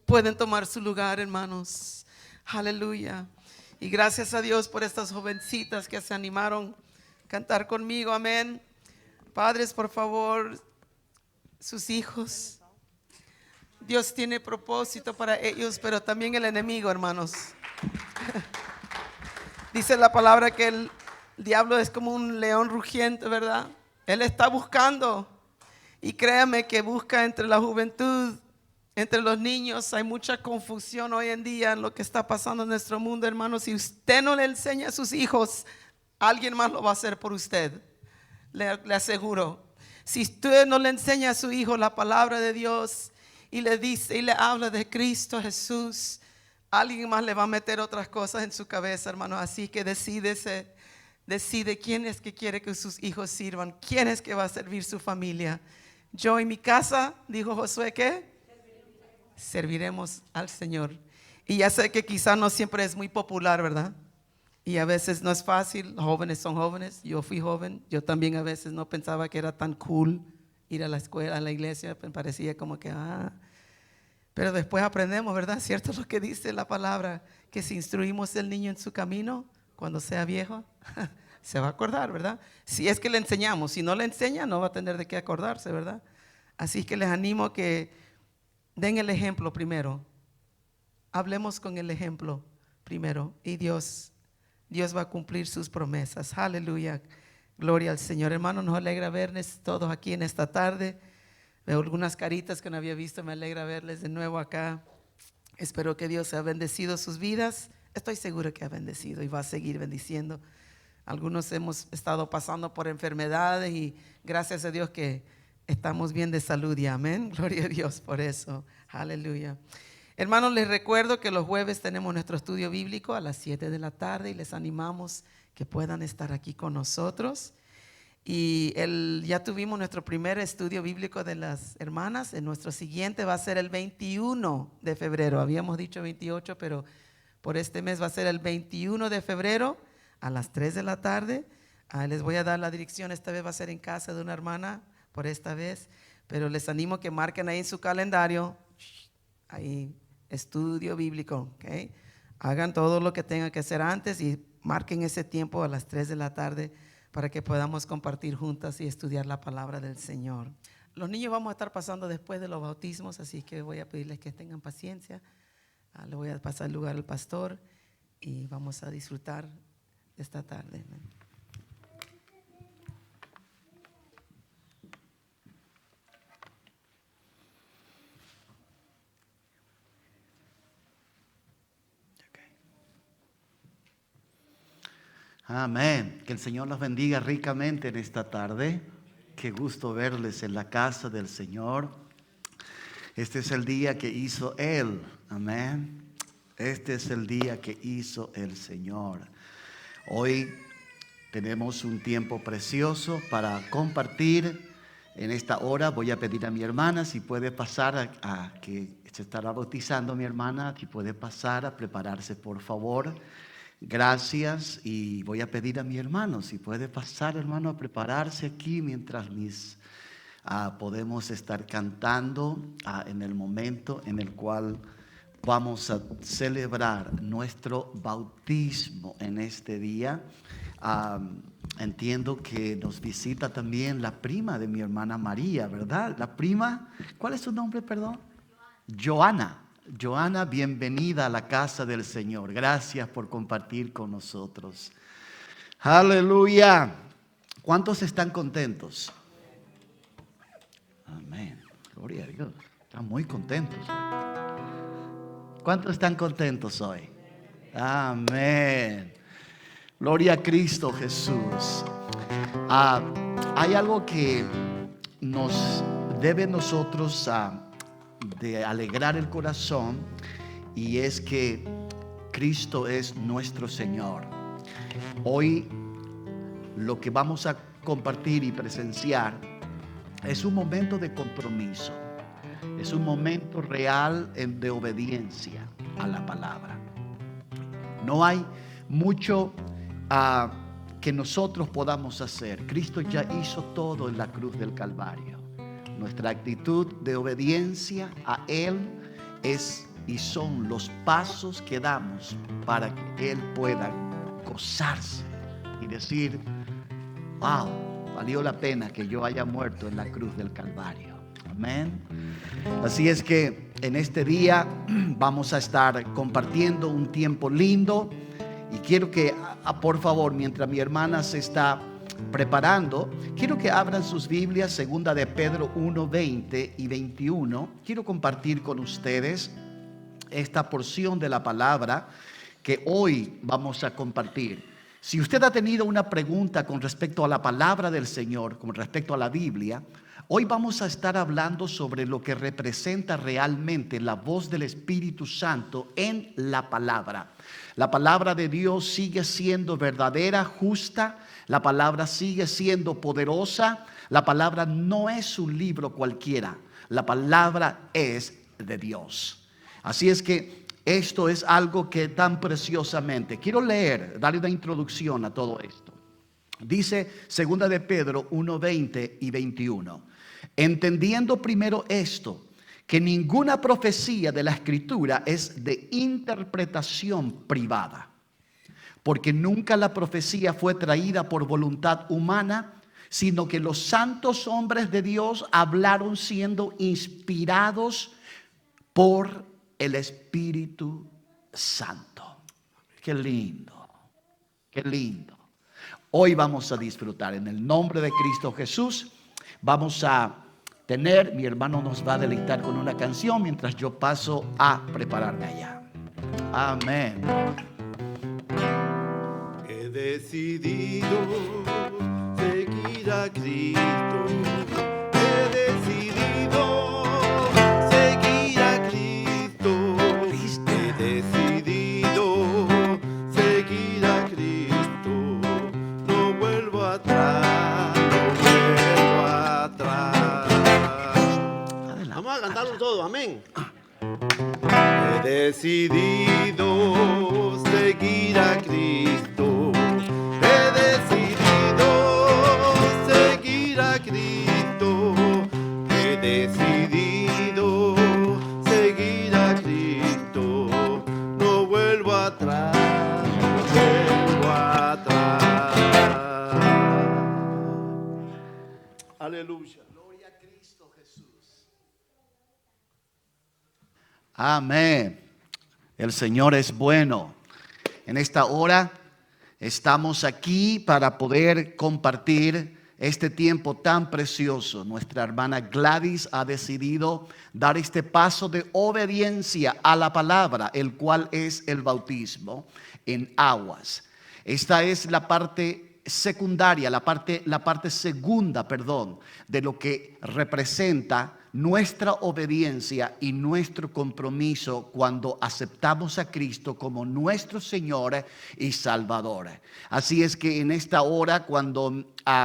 pueden tomar su lugar, hermanos. Aleluya. Y gracias a Dios por estas jovencitas que se animaron a cantar conmigo. Amén. Padres, por favor, sus hijos. Dios tiene propósito para ellos, pero también el enemigo, hermanos. Dice la palabra que el diablo es como un león rugiente, ¿verdad? Él está buscando. Y créame que busca entre la juventud, entre los niños. Hay mucha confusión hoy en día en lo que está pasando en nuestro mundo, hermanos. Si usted no le enseña a sus hijos, alguien más lo va a hacer por usted. Le aseguro. Si usted no le enseña a su hijo la palabra de Dios y le dice y le habla de Cristo Jesús, alguien más le va a meter otras cosas en su cabeza, hermano. Así que decide quién es que quiere que sus hijos sirvan, quién es que va a servir su familia. Yo en mi casa, dijo Josué, ¿qué? Serviremos al Señor. Y ya sé que quizás no siempre es muy popular, ¿verdad? Y a veces no es fácil. Jóvenes son jóvenes. Yo fui joven. Yo también a veces no pensaba que era tan cool ir a la escuela, a la iglesia. Me parecía como que, Pero después aprendemos, ¿verdad? ¿Cierto lo que dice la palabra? Que si instruimos al niño en su camino, cuando sea viejo, se va a acordar, ¿verdad? Si es que le enseñamos. Si no le enseña, no va a tener de qué acordarse, ¿verdad? Así que les animo a que den el ejemplo primero. Hablemos con el ejemplo primero. Y Dios va a cumplir sus promesas. Aleluya. Gloria al Señor. Hermano, nos alegra verles todos aquí en esta tarde. Veo algunas caritas que no había visto. Me alegra verles de nuevo acá. Espero que Dios haya bendecido sus vidas. Estoy seguro que ha bendecido y va a seguir bendiciendo. Algunos hemos estado pasando por enfermedades y gracias a Dios que estamos bien de salud y amén. Gloria a Dios por eso. Aleluya. Hermanos, les recuerdo que los jueves tenemos nuestro estudio bíblico a las 7 de la tarde y les animamos que puedan estar aquí con nosotros. Y ya tuvimos nuestro primer estudio bíblico de las hermanas. Nuestro siguiente va a ser el 21 de febrero. Habíamos dicho 28, pero por este mes va a ser el 21 de febrero a las 3 de la tarde. Les voy a dar la dirección. Esta vez va a ser en casa de una hermana por esta vez. Pero les animo que marquen ahí en su calendario. Ahí, estudio bíblico. ¿Okay? Hagan todo lo que tengan que hacer antes y marquen ese tiempo a las 3 de la tarde para que podamos compartir juntas y estudiar la palabra del Señor. Los niños vamos a estar pasando después de los bautismos, así que voy a pedirles que tengan paciencia. Le voy a pasar el lugar al pastor y vamos a disfrutar esta tarde. Amén. Que el Señor los bendiga ricamente en esta tarde. Qué gusto verles en la casa del Señor. Este es el día que hizo Él. Amén. Este es el día que hizo el Señor. Hoy tenemos un tiempo precioso para compartir. En esta hora voy a pedir a mi hermana si puede pasar a que se estará bautizando mi hermana, si puede pasar a prepararse por favor. Gracias, y voy a pedir a mi hermano si puede pasar, hermano, a prepararse aquí mientras podemos estar cantando en el momento en el cual vamos a celebrar nuestro bautismo en este día. Entiendo que nos visita también la prima de mi hermana María, ¿verdad? La prima, ¿cuál es su nombre, perdón? Joana. Joana, bienvenida a la casa del Señor. Gracias por compartir con nosotros. Aleluya. ¿Cuántos están contentos? Amén. Gloria a Dios. Están muy contentos hoy. ¿Cuántos están contentos hoy? Amén. Gloria a Cristo Jesús. Hay algo que nos debe nosotros de alegrar el corazón, y es que Cristo es nuestro Señor. Hoy lo que vamos a compartir y presenciar es un momento de compromiso, es un momento real de obediencia a la palabra. No hay mucho que nosotros podamos hacer. Cristo ya hizo todo en la cruz del Calvario. Nuestra actitud de obediencia a Él es y son los pasos que damos para que Él pueda gozarse y decir: wow, valió la pena que yo haya muerto en la cruz del Calvario. Amén. Así es que en este día vamos a estar compartiendo un tiempo lindo, y quiero que por favor, mientras mi hermana se está preparando, quiero que abran sus Biblias, segunda de Pedro 1, 20 y 21. Quiero compartir con ustedes esta porción de la palabra que hoy vamos a compartir. Si usted ha tenido una pregunta con respecto a la palabra del Señor, con respecto a la Biblia, hoy vamos a estar hablando sobre lo que representa realmente la voz del Espíritu Santo en la palabra. La palabra de Dios sigue siendo verdadera, justa. La palabra sigue siendo poderosa. La palabra no es un libro cualquiera. La palabra es de Dios. Así es que esto es algo que tan preciosamente quiero leer, darle una introducción a todo esto. Dice segunda de Pedro 1, 20 y 21. Entendiendo primero esto, que ninguna profecía de la Escritura es de interpretación privada, porque nunca la profecía fue traída por voluntad humana, sino que los santos hombres de Dios hablaron siendo inspirados por el Espíritu Santo. Qué lindo, qué lindo. Hoy vamos a disfrutar en el nombre de Cristo Jesús. Vamos a tener, mi hermano nos va a deleitar con una canción mientras yo paso a prepararme allá. Amén. He decidido seguir a Cristo. He decidido seguir a Cristo. He decidido seguir a Cristo. No vuelvo atrás, no vuelvo atrás. Adelante. Vamos a cantarlo todo, amén. He decidido seguir a Cristo. He decidido seguir a Cristo. He decidido seguir a Cristo. No vuelvo atrás, no vuelvo atrás. Aleluya. Gloria a Cristo Jesús. Amén. El Señor es bueno. En esta hora estamos aquí para poder compartir este tiempo tan precioso. Nuestra hermana Gladys ha decidido dar este paso de obediencia a la palabra, el cual es el bautismo en aguas. Esta es la parte secundaria, la parte segunda, de lo que representa nuestra obediencia y nuestro compromiso cuando aceptamos a Cristo como nuestro Señor y Salvador. Así es que en esta hora, cuando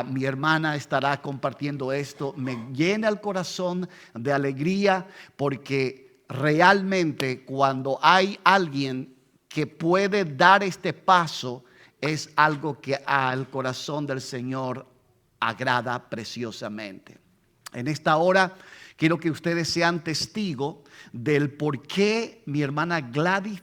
mi hermana estará compartiendo esto, me llena el corazón de alegría, porque realmente cuando hay alguien que puede dar este paso, es algo que al corazón del Señor agrada preciosamente. En esta hora quiero que ustedes sean testigos del por qué mi hermana Gladys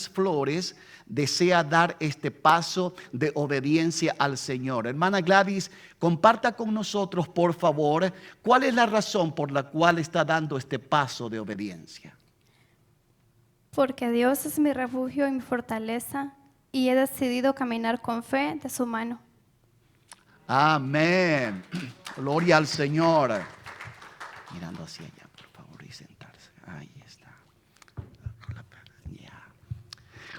Flores desea dar este paso de obediencia al Señor. Hermana Gladys, comparta con nosotros, por favor, cuál es la razón por la cual está dando este paso de obediencia. Porque Dios es mi refugio y mi fortaleza, y he decidido caminar con fe de su mano. Amén. Gloria al Señor. Mirando hacia allá, por favor, y sentarse. Ahí está. Ya.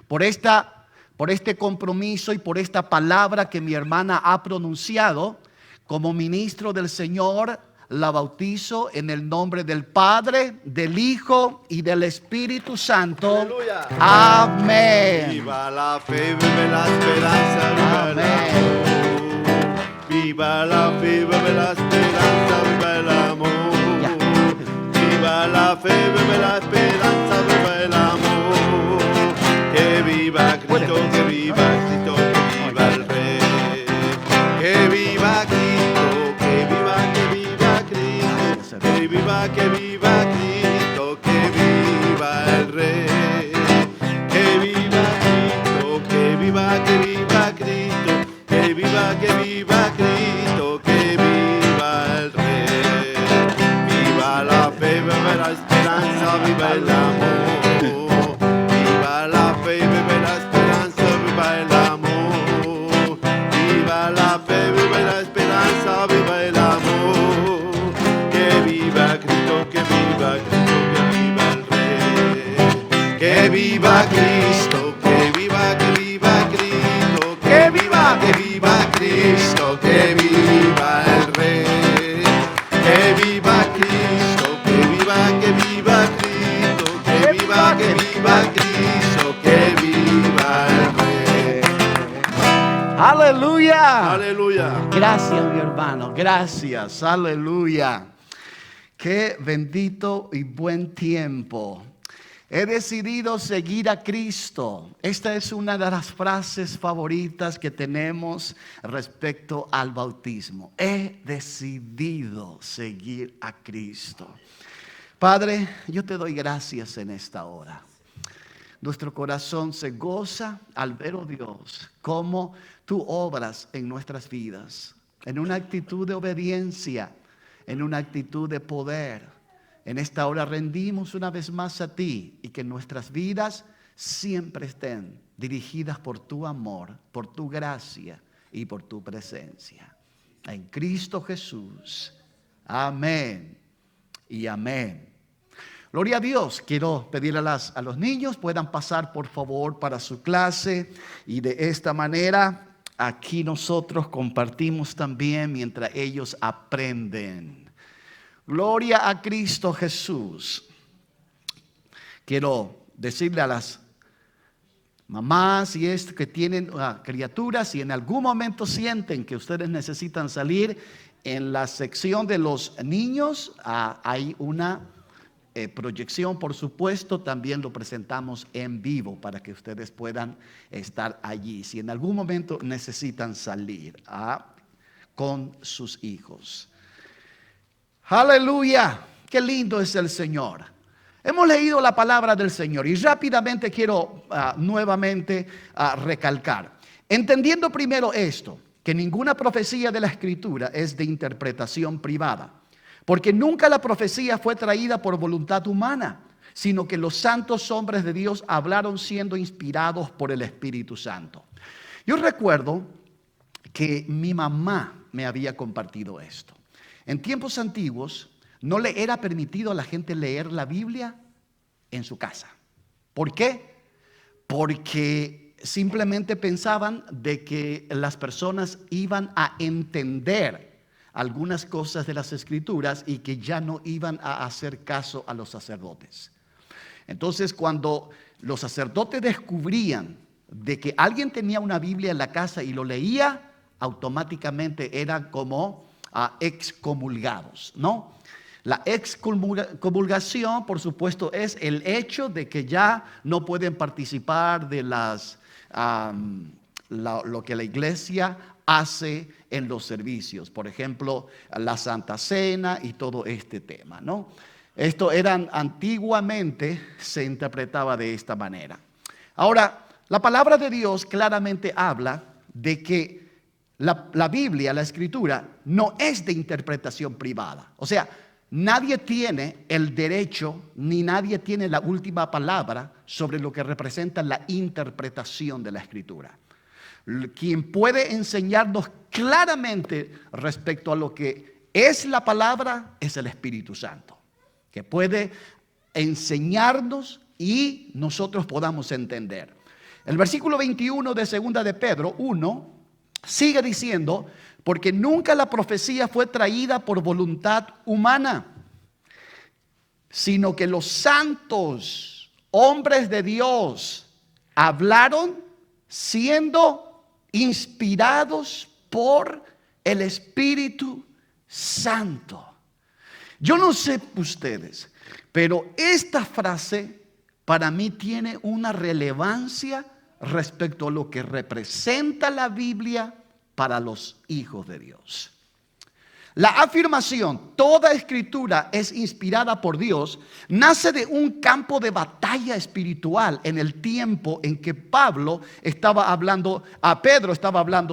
Por este compromiso y por esta palabra que mi hermana ha pronunciado, como ministro del Señor, la bautizo en el nombre del Padre, del Hijo y del Espíritu Santo. Aleluya. Amén. Viva la fe, vive la esperanza, viva el amor. Viva la fe, vive la esperanza, viva el amor. Ya. Viva la fe, vive la esperanza, viva el amor. Que viva Cristo, que viva Cristo, que viva el Rey. Que viva Cristo, que viva Cristo. Que viva Cristo, que viva viva Cristo, que viva Cristo, que viva Cristo, que viva el Rey. Que viva Cristo, que viva Cristo, que viva Cristo, que viva el Rey. Aleluya. Aleluya. Gracias, mi hermano. Gracias. Aleluya. Qué bendito y buen tiempo. He decidido seguir a Cristo. Esta es una de las frases favoritas que tenemos respecto al bautismo. He decidido seguir a Cristo. Padre, yo te doy gracias en esta hora. Nuestro corazón se goza al ver, oh Dios, cómo tú obras en nuestras vidas, en una actitud de obediencia, en una actitud de poder. En esta hora rendimos una vez más a ti y que nuestras vidas siempre estén dirigidas por tu amor, por tu gracia y por tu presencia. En Cristo Jesús. Amén y amén. Gloria a Dios. Quiero pedirle a los niños puedan pasar por favor para su clase y de esta manera aquí nosotros compartimos también mientras ellos aprenden. Gloria a Cristo Jesús. Quiero decirle a las mamás y que tienen criaturas y en algún momento sienten que ustedes necesitan salir, en la sección de los niños hay una proyección, por supuesto, también lo presentamos en vivo para que ustedes puedan estar allí. Si en algún momento necesitan salir con sus hijos. Aleluya, qué lindo es el Señor. Hemos leído la palabra del Señor y rápidamente quiero nuevamente recalcar. Entendiendo primero esto, que ninguna profecía de la Escritura es de interpretación privada, porque nunca la profecía fue traída por voluntad humana, sino que los santos hombres de Dios hablaron siendo inspirados por el Espíritu Santo. Yo recuerdo que mi mamá me había compartido esto. En tiempos antiguos no le era permitido a la gente leer la Biblia en su casa. ¿Por qué? Porque simplemente pensaban de que las personas iban a entender algunas cosas de las Escrituras y que ya no iban a hacer caso a los sacerdotes. Entonces, cuando los sacerdotes descubrían de que alguien tenía una Biblia en la casa y lo leía, automáticamente eran como excomulgados, ¿no? La excomulgación, por supuesto, es el hecho de que ya no pueden participar de lo que la iglesia hace en los servicios. Por ejemplo, la Santa Cena y todo este tema, ¿no? Esto antiguamente se interpretaba de esta manera. Ahora, la palabra de Dios claramente habla de que la Biblia, la Escritura, no es de interpretación privada. O sea, nadie tiene el derecho ni nadie tiene la última palabra sobre lo que representa la interpretación de la Escritura. Quien puede enseñarnos claramente respecto a lo que es la palabra es el Espíritu Santo, que puede enseñarnos y nosotros podamos entender. El versículo 21 de 2 de Pedro 1 sigue diciendo, porque nunca la profecía fue traída por voluntad humana, sino que los santos hombres de Dios hablaron siendo inspirados por el Espíritu Santo. Yo no sé ustedes, pero esta frase para mí tiene una relevancia respecto a lo que representa la Biblia para los hijos de Dios. La afirmación, toda escritura es inspirada por Dios, nace de un campo de batalla espiritual en el tiempo en que Pedro estaba hablando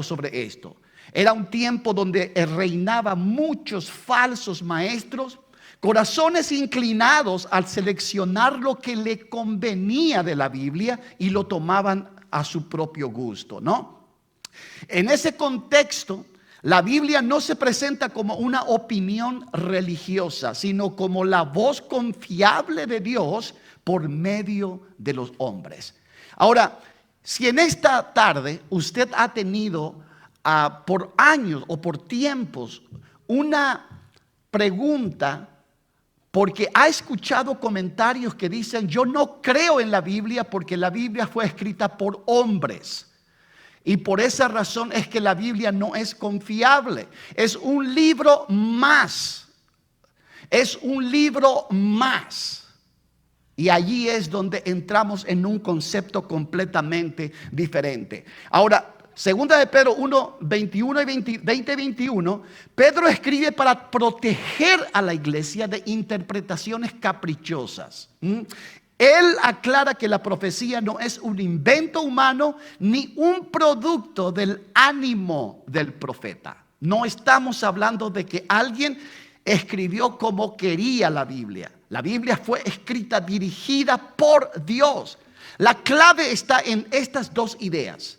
sobre esto. Era un tiempo donde reinaban muchos falsos maestros, corazones inclinados al seleccionar lo que le convenía de la Biblia y lo tomaban a su propio gusto, ¿no? En ese contexto, La Biblia no se presenta como una opinión religiosa, sino como la voz confiable de Dios por medio de los hombres. Ahora, si en esta tarde usted ha tenido por años o por tiempos una pregunta, porque ha escuchado comentarios que dicen: yo no creo en la Biblia porque la Biblia fue escrita por hombres. Y por esa razón es que la Biblia no es confiable. Es un libro más. Es un libro más. Y allí es donde entramos en un concepto completamente diferente. Ahora, segunda de Pedro 1, 21 y 20, 21, Pedro escribe para proteger a la iglesia de interpretaciones caprichosas. Él aclara que la profecía no es un invento humano ni un producto del ánimo del profeta. No estamos hablando de que alguien escribió como quería la Biblia. La Biblia fue escrita, dirigida por Dios. La clave está en estas dos ideas.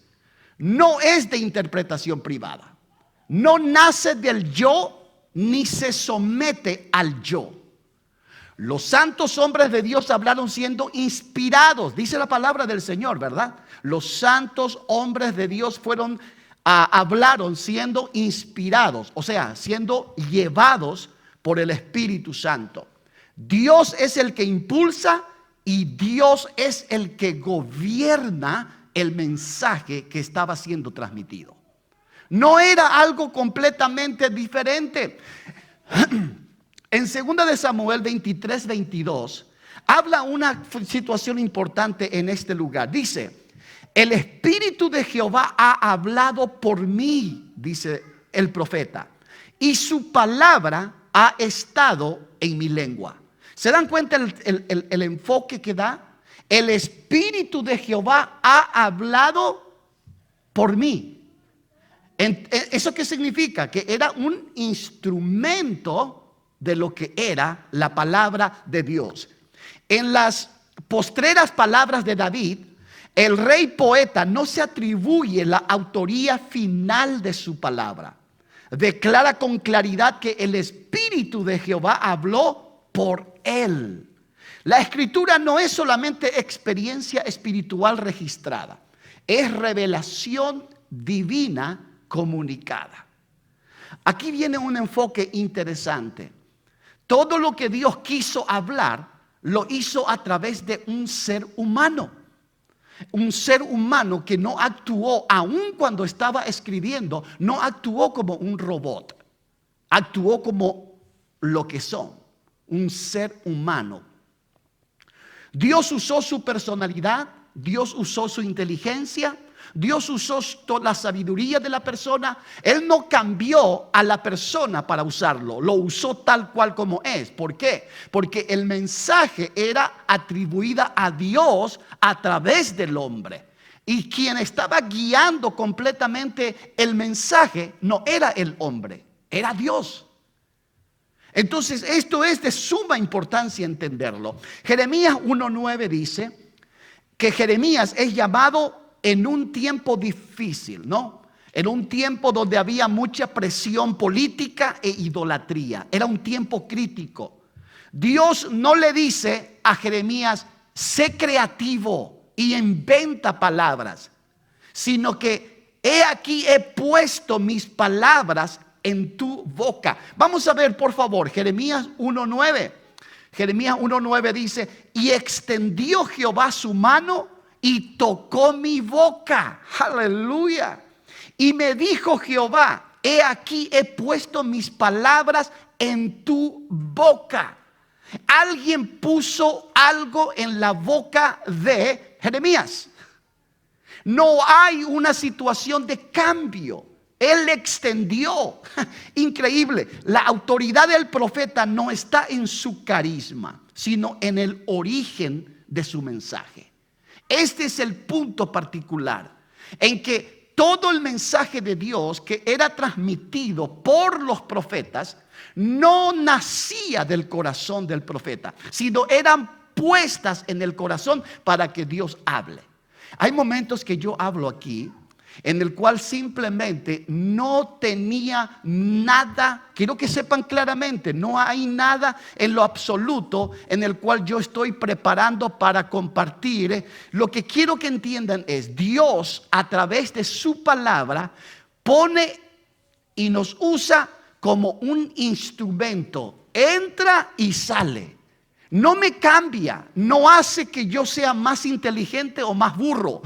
No es de interpretación privada. No nace del yo ni se somete al yo. Los santos hombres de Dios hablaron siendo inspirados, dice la palabra del Señor, ¿verdad? Los santos hombres de Dios hablaron siendo inspirados, o sea, siendo llevados por el Espíritu Santo. Dios es el que impulsa y Dios es el que gobierna el mensaje que estaba siendo transmitido. No era algo completamente diferente. En 2 de Samuel 23, 22, habla una situación importante en este lugar. Dice: el Espíritu de Jehová ha hablado por mí, dice el profeta, y su palabra ha estado en mi lengua. ¿Se dan cuenta el enfoque que da? El Espíritu de Jehová ha hablado por mí. ¿Eso qué significa? Que era un instrumento de lo que era la palabra de Dios. En las postreras palabras de David, el rey poeta no se atribuye la autoría final de su palabra. Declara con claridad que el Espíritu de Jehová habló por él. La escritura no es solamente experiencia espiritual registrada, es revelación divina comunicada. Aquí viene un enfoque interesante. Todo lo que Dios quiso hablar, lo hizo a través de un ser humano. Un ser humano que no actuó, aun cuando estaba escribiendo, no actuó como un robot. Actuó como lo que son, un ser humano. Dios usó su personalidad, Dios usó su inteligencia, Dios usó toda la sabiduría de la persona. Él no cambió a la persona para usarlo, lo usó tal cual como es. ¿Por qué? Porque el mensaje era atribuida a Dios a través del hombre. Y quien estaba guiando completamente el mensaje no era el hombre, era Dios. Entonces esto es de suma importancia entenderlo. Jeremías 1:9 dice que Jeremías es llamado en un tiempo difícil, ¿no? En un tiempo donde había mucha presión política e idolatría. Era un tiempo crítico. Dios no le dice a Jeremías: sé creativo y inventa palabras, sino que he aquí he puesto mis palabras en tu boca. Vamos a ver, por favor, Jeremías 1:9. Jeremías 1:9 dice: y extendió Jehová su mano y tocó mi boca. Aleluya. Y me dijo Jehová: he aquí he puesto mis palabras en tu boca. Alguien puso algo en la boca de Jeremías. No hay una situación de cambio. Él extendió. Increíble. La autoridad del profeta no está en su carisma, sino en el origen de su mensaje. Este es el punto particular en que todo el mensaje de Dios que era transmitido por los profetas no nacía del corazón del profeta, sino eran puestas en el corazón para que Dios hable. Hay momentos que yo hablo aquí en el cual simplemente no tenía nada. Quiero que sepan claramente, no hay nada en lo absoluto en el cual yo estoy preparando para compartir. Lo que quiero que entiendan es, Dios a través de su palabra pone y nos usa como un instrumento. Entra y sale. No me cambia, no hace que yo sea más inteligente o más burro.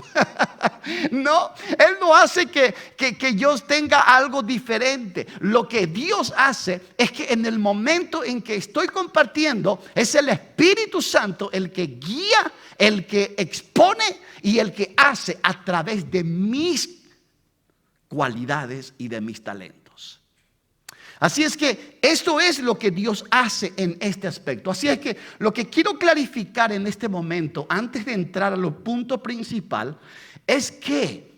No, Él no hace que yo tenga algo diferente. Lo que Dios hace es que en el momento en que estoy compartiendo, es el Espíritu Santo el que guía, el que expone y el que hace a través de mis cualidades y de mis talentos. Así es que esto es lo que Dios hace en este aspecto. Así es que lo que quiero clarificar en este momento, antes de entrar a lo punto principal, es que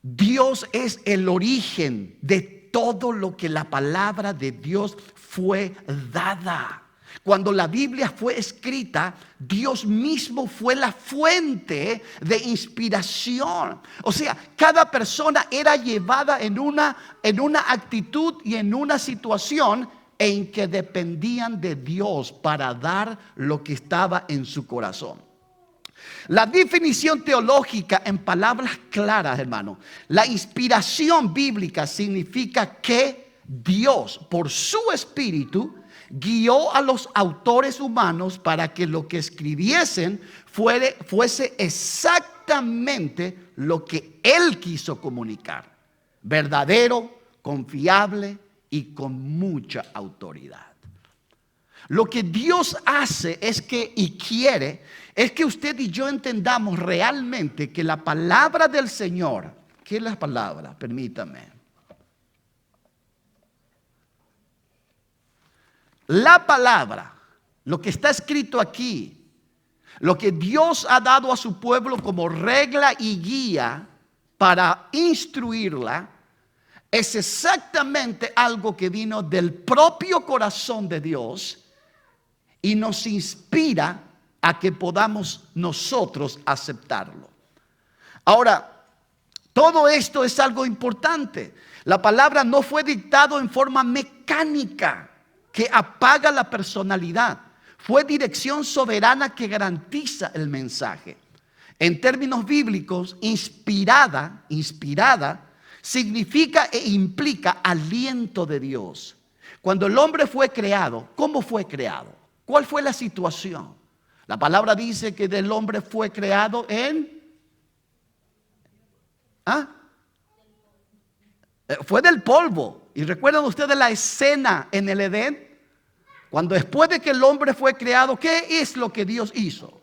Dios es el origen de todo lo que la palabra de Dios fue dada. Cuando la Biblia fue escrita, Dios mismo fue la fuente de inspiración. O sea, cada persona era llevada en una actitud y en una situación en que dependían de Dios para dar lo que estaba en su corazón. La definición teológica en palabras claras, hermano, la inspiración bíblica significa que Dios, por su Espíritu, guió a los autores humanos para que lo que escribiesen fuese exactamente lo que Él quiso comunicar. Verdadero, confiable y con mucha autoridad. Lo que Dios hace es que, y quiere, es que usted y yo entendamos realmente que la palabra del Señor, ¿qué es la palabra? Permítame. La palabra, lo que está escrito aquí, lo que Dios ha dado a su pueblo como regla y guía para instruirla, es exactamente algo que vino del propio corazón de Dios y nos inspira a que podamos nosotros aceptarlo. Ahora, todo esto es algo importante. La palabra no fue dictado en forma mecánica que apaga la personalidad. Fue dirección soberana que garantiza el mensaje. En términos bíblicos, inspirada significa e implica aliento de Dios. Cuando el hombre fue creado, ¿cómo fue creado? ¿Cuál fue la situación? La palabra dice que del hombre fue creado fue del polvo. ¿Y recuerdan ustedes la escena en el Edén? Cuando después de que el hombre fue creado, ¿qué es lo que Dios hizo?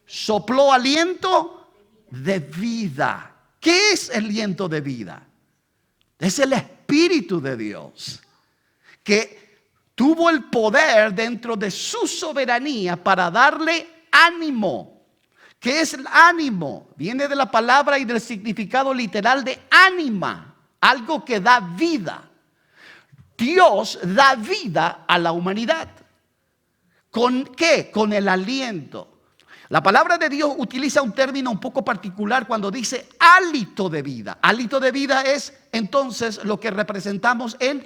Sopló aliento de vida. ¿Qué es el aliento de vida? Es el Espíritu de Dios que tuvo el poder dentro de su soberanía para darle ánimo. ¿Qué es el ánimo? Viene de la palabra y del significado literal de ánima, algo que da vida. Dios da vida a la humanidad. ¿Con qué? Con el aliento. La palabra de Dios utiliza un término un poco particular cuando dice hálito de vida. Hálito de vida es entonces lo que representamos en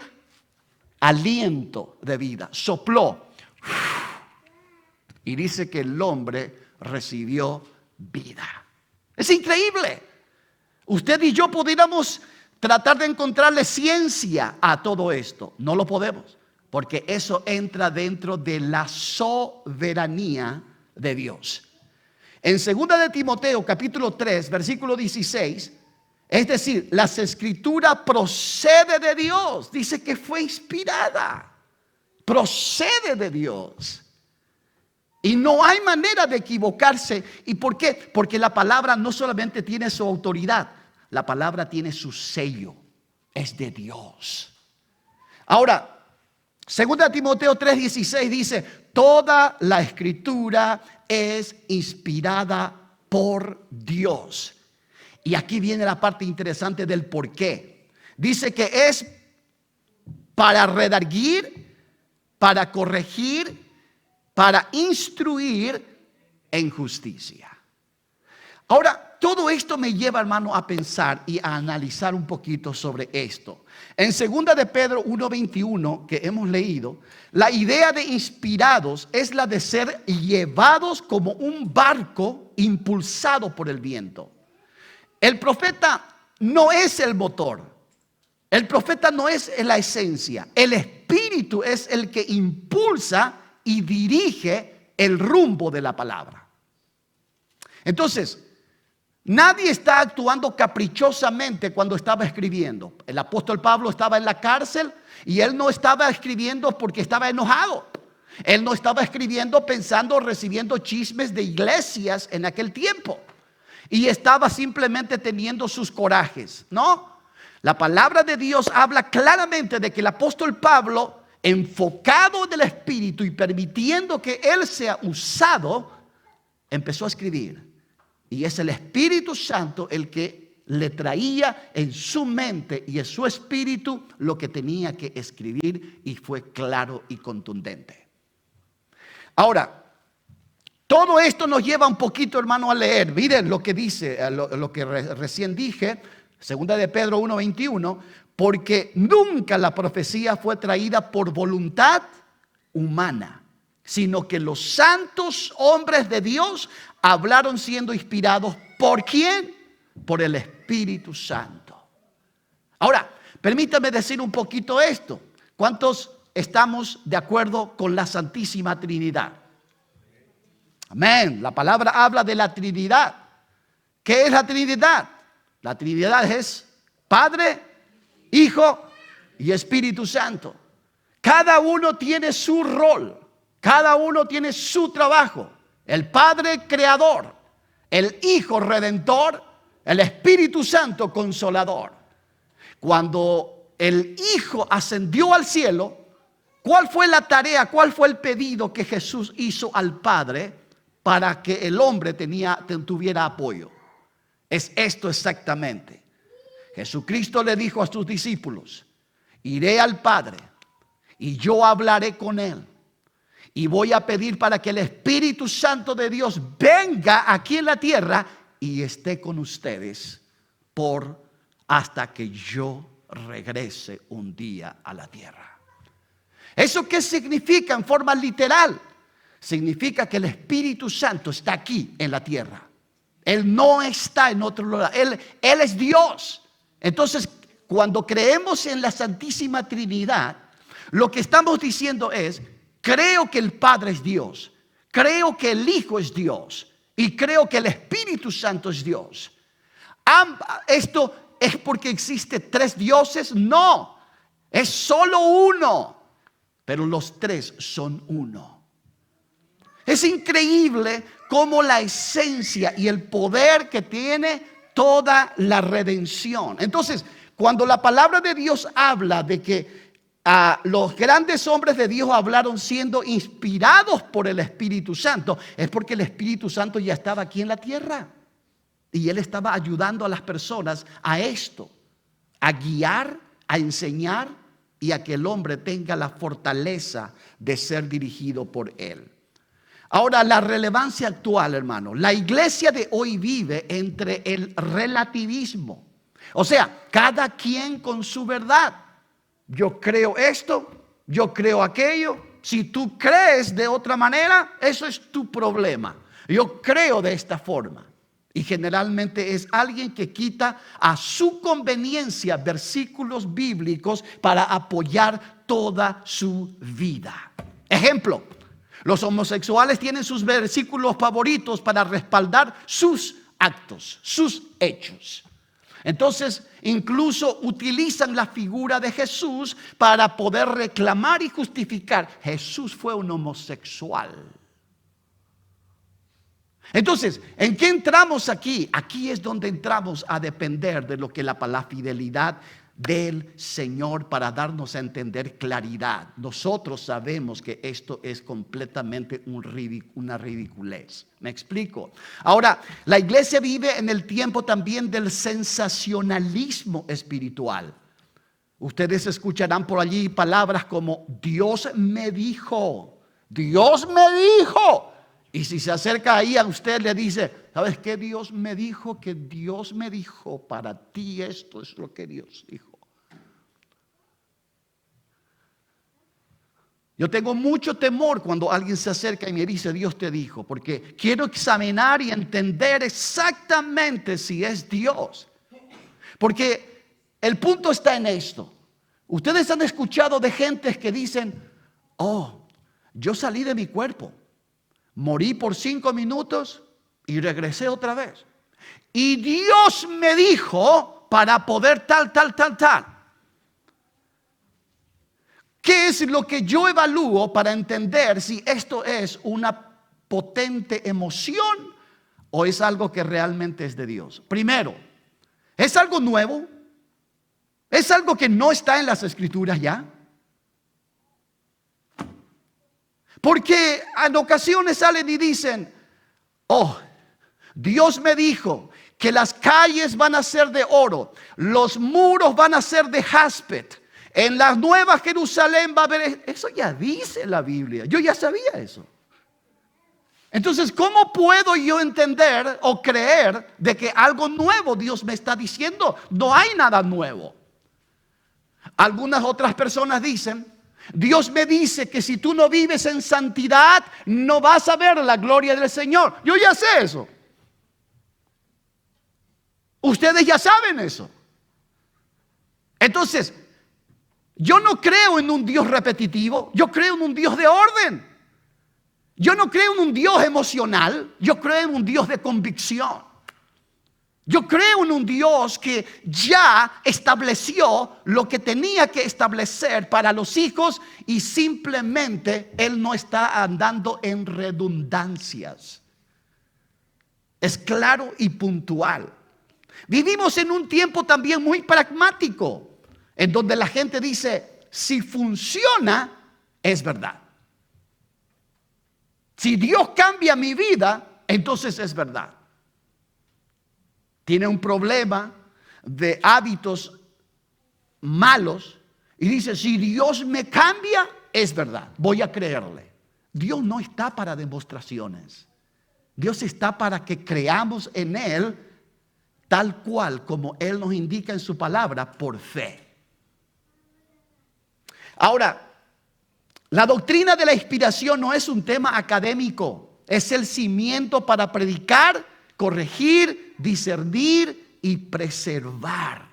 aliento de vida. Sopló. Y dice que el hombre recibió vida. Es increíble. Usted y yo pudiéramos tratar de encontrarle ciencia a todo esto. No lo podemos, porque eso entra dentro de la soberanía de Dios. En 2 de Timoteo capítulo 3 versículo 16, es decir, las escrituras procede de Dios. Dice que fue inspirada, procede de Dios. Y no hay manera de equivocarse. ¿Y por qué? Porque la palabra no solamente tiene su autoridad, la palabra tiene su sello, es de Dios. Ahora, 2 Timoteo 3:16 dice, toda la escritura es inspirada por Dios. Y aquí viene la parte interesante del por qué. Dice que es para redarguir, para corregir, para instruir en justicia. Ahora, todo esto me lleva, hermano, a pensar y a analizar un poquito sobre esto. En 2 de Pedro 1:21, que hemos leído, la idea de inspirados es la de ser llevados como un barco impulsado por el viento. El profeta no es el motor. El profeta no es la esencia. El Espíritu es el que impulsa y dirige el rumbo de la palabra. Entonces, nadie está actuando caprichosamente cuando estaba escribiendo. El apóstol Pablo estaba en la cárcel y él no estaba escribiendo porque estaba enojado. Él no estaba escribiendo pensando, recibiendo chismes de iglesias en aquel tiempo. Y estaba simplemente teniendo sus corajes, ¿no? La palabra de Dios habla claramente de que el apóstol Pablo, enfocado en el Espíritu y permitiendo que él sea usado, empezó a escribir. Y es el Espíritu Santo el que le traía en su mente y en su espíritu lo que tenía que escribir, y fue claro y contundente. Ahora, todo esto nos lleva un poquito, hermano, a leer. Miren lo que dice, lo que recién dije, 2 de Pedro 1:21, porque nunca la profecía fue traída por voluntad humana, sino que los santos hombres de Dios hablaron siendo inspirados. ¿Por quién? Por el Espíritu Santo. Ahora, permítame decir un poquito esto. ¿Cuántos estamos de acuerdo con la Santísima Trinidad? Amén. La palabra habla de la Trinidad. ¿Qué es la Trinidad? La Trinidad es Padre, Hijo y Espíritu Santo. Cada uno tiene su rol. Cada uno tiene su trabajo. El Padre creador, el Hijo redentor, el Espíritu Santo consolador. Cuando el Hijo ascendió al cielo, ¿cuál fue la tarea? ¿Cuál fue el pedido que Jesús hizo al Padre para que el hombre tuviera apoyo? Es esto exactamente. Jesucristo le dijo a sus discípulos: iré al Padre y yo hablaré con él. Y voy a pedir para que el Espíritu Santo de Dios venga aquí en la tierra y esté con ustedes hasta que yo regrese un día a la tierra. ¿Eso qué significa en forma literal? Significa que el Espíritu Santo está aquí en la tierra. Él no está en otro lugar. Él es Dios. Entonces, cuando creemos en la Santísima Trinidad, lo que estamos diciendo es: creo que el Padre es Dios, creo que el Hijo es Dios y creo que el Espíritu Santo es Dios. ¿Esto es porque existe tres dioses? No, es solo uno, pero los tres son uno. Es increíble cómo la esencia y el poder que tiene toda la redención. Entonces, cuando la palabra de Dios habla de que los grandes hombres de Dios hablaron siendo inspirados por el Espíritu Santo, es porque el Espíritu Santo ya estaba aquí en la tierra y él estaba ayudando a las personas a esto, a guiar, a enseñar y a que el hombre tenga la fortaleza de ser dirigido por él. Ahora, la relevancia actual, hermano. La iglesia de hoy vive entre el relativismo. O sea, cada quien con su verdad. Yo creo esto, yo creo aquello. Si tú crees de otra manera, eso es tu problema. Yo creo de esta forma. Y generalmente es alguien que quita a su conveniencia versículos bíblicos para apoyar toda su vida. Ejemplo: los homosexuales tienen sus versículos favoritos para respaldar sus actos, sus hechos. Entonces, incluso utilizan la figura de Jesús para poder reclamar y justificar: Jesús fue un homosexual. Entonces, ¿en qué entramos aquí? Aquí es donde entramos a depender de lo que la fidelidad del Señor para darnos a entender claridad. Nosotros sabemos que esto es completamente una ridiculez. ¿Me explico? Ahora, la iglesia vive en el tiempo también del sensacionalismo espiritual. Ustedes escucharán por allí palabras como: Dios me dijo, Dios me dijo. Y si se acerca ahí a usted, le dice: ¿Sabes qué Dios me dijo? Que Dios me dijo para ti esto es lo que Dios dijo. Yo tengo mucho temor cuando alguien se acerca y me dice Dios te dijo, porque quiero examinar y entender exactamente si es Dios. Porque el punto está en esto. Ustedes han escuchado de gentes que dicen, oh, yo salí de mi cuerpo, morí por 5 minutos y regresé otra vez. Y Dios me dijo para poder tal. ¿Qué es lo que yo evalúo para entender si esto es una potente emoción o es algo que realmente es de Dios? Primero, ¿es algo nuevo? ¿Es algo que no está en las Escrituras ya? Porque en ocasiones salen y dicen, oh, Dios me dijo que las calles van a ser de oro, los muros van a ser de jaspet. En la Nueva Jerusalén va a haber, eso ya dice la Biblia, yo ya sabía eso. Entonces, ¿cómo puedo yo entender o creer de que algo nuevo Dios me está diciendo? No hay nada nuevo. Algunas otras personas dicen, Dios me dice que si tú no vives en santidad, no vas a ver la gloria del Señor. Yo ya sé eso. Ustedes ya saben eso. Entonces, yo no creo en un Dios repetitivo, yo creo en un Dios de orden. Yo no creo en un Dios emocional, yo creo en un Dios de convicción. Yo creo en un Dios que ya estableció lo que tenía que establecer para los hijos y simplemente Él no está andando en redundancias. Es claro y puntual. Vivimos en un tiempo también muy pragmático, en donde la gente dice, si funciona, es verdad. Si Dios cambia mi vida, entonces es verdad. Tiene un problema de hábitos malos y dice, si Dios me cambia, es verdad, voy a creerle. Dios no está para demostraciones. Dios está para que creamos en Él tal cual como Él nos indica en su palabra por fe. Ahora, la doctrina de la inspiración no es un tema académico, es el cimiento para predicar, corregir, discernir y preservar.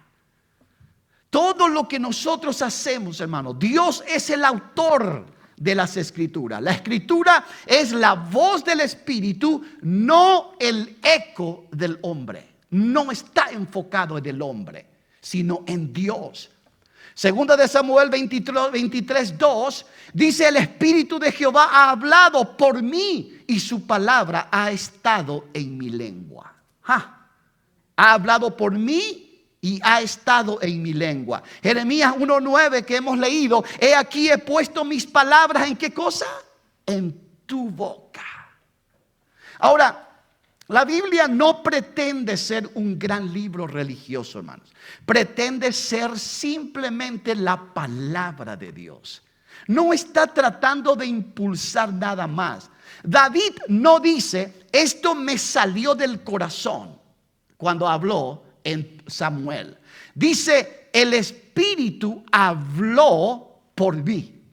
Todo lo que nosotros hacemos, hermano, Dios es el autor de las Escrituras. La Escritura es la voz del Espíritu, no el eco del hombre. No está enfocado en el hombre, sino en Dios. Segunda de Samuel 23:2 dice, el Espíritu de Jehová ha hablado por mí y su palabra ha estado en mi lengua. Ha hablado por mí y ha estado en mi lengua. Jeremías 1:9 que hemos leído, he aquí he puesto mis palabras, ¿en qué cosa? En tu boca. Ahora, la Biblia no pretende ser un gran libro religioso, hermanos. Pretende ser simplemente la palabra de Dios. No está tratando de impulsar nada más. David no dice, esto me salió del corazón cuando habló en Samuel. Dice, el Espíritu habló por mí.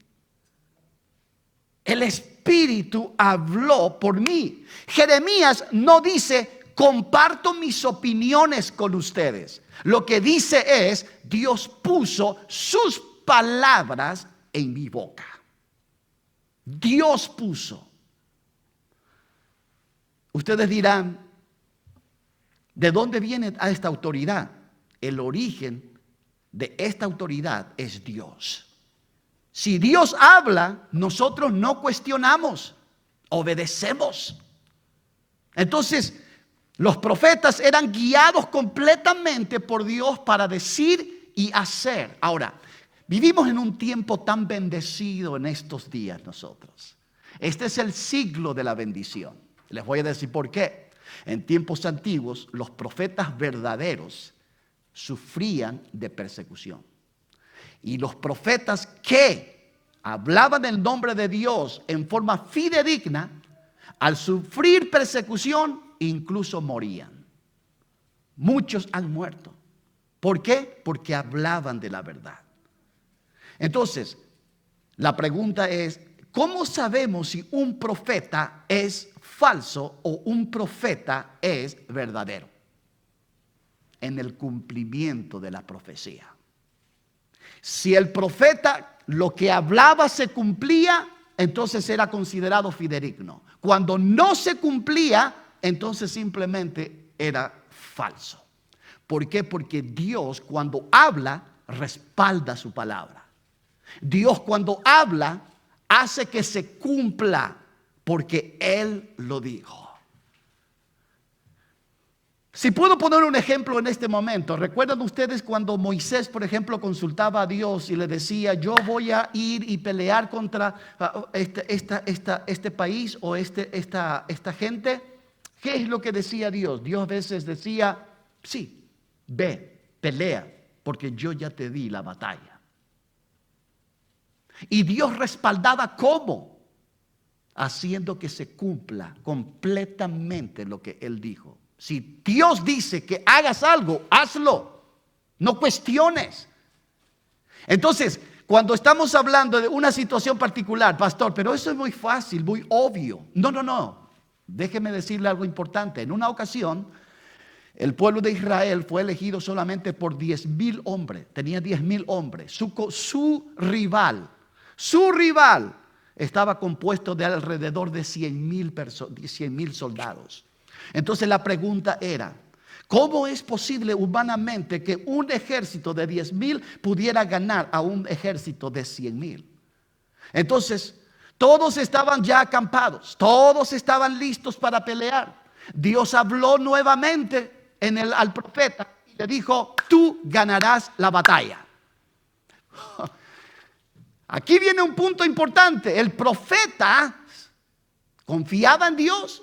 El Espíritu habló por mí. Jeremías no dice, comparto mis opiniones con ustedes. Lo que dice es, Dios puso sus palabras en mi boca. Dios puso. Ustedes dirán, ¿de dónde viene a esta autoridad? El origen de esta autoridad es Dios. Si Dios habla, nosotros no cuestionamos, obedecemos. Entonces, los profetas eran guiados completamente por Dios para decir y hacer. Ahora, vivimos en un tiempo tan bendecido en estos días nosotros. Este es el siglo de la bendición. Les voy a decir por qué. En tiempos antiguos, los profetas verdaderos sufrían de persecución. Y los profetas que hablaban el nombre de Dios en forma fidedigna, al sufrir persecución, incluso morían. Muchos han muerto. ¿Por qué? Porque hablaban de la verdad. Entonces, la pregunta es, ¿cómo sabemos si un profeta es falso o un profeta es verdadero? En el cumplimiento de la profecía. Si el profeta lo que hablaba se cumplía, entonces era considerado fidedigno. Cuando no se cumplía, entonces simplemente era falso. ¿Por qué? Porque Dios cuando habla respalda su palabra. Dios cuando habla hace que se cumpla porque Él lo dijo. Si puedo poner un ejemplo en este momento, ¿recuerdan ustedes cuando Moisés, por ejemplo, consultaba a Dios y le decía, yo voy a ir y pelear contra este país o esta gente? ¿Qué es lo que decía Dios? Dios a veces decía, sí, ve, pelea, porque yo ya te di la batalla. Y Dios respaldaba ¿cómo? Haciendo que se cumpla completamente lo que Él dijo. Si Dios dice que hagas algo, hazlo. No cuestiones. Entonces, cuando estamos hablando de una situación particular, pastor, pero eso es muy fácil, muy obvio. No. Déjeme decirle algo importante. En una ocasión, el pueblo de Israel fue elegido solamente por 10,000 hombres. Tenía 10,000 hombres. Su rival estaba compuesto de alrededor de 100,000 soldados. Entonces la pregunta era, ¿cómo es posible humanamente que un ejército de 10,000 pudiera ganar a un ejército de 100,000? Entonces, todos estaban ya acampados, todos estaban listos para pelear. Dios habló nuevamente al profeta y le dijo, tú ganarás la batalla. Aquí viene un punto importante. El profeta confiaba en Dios.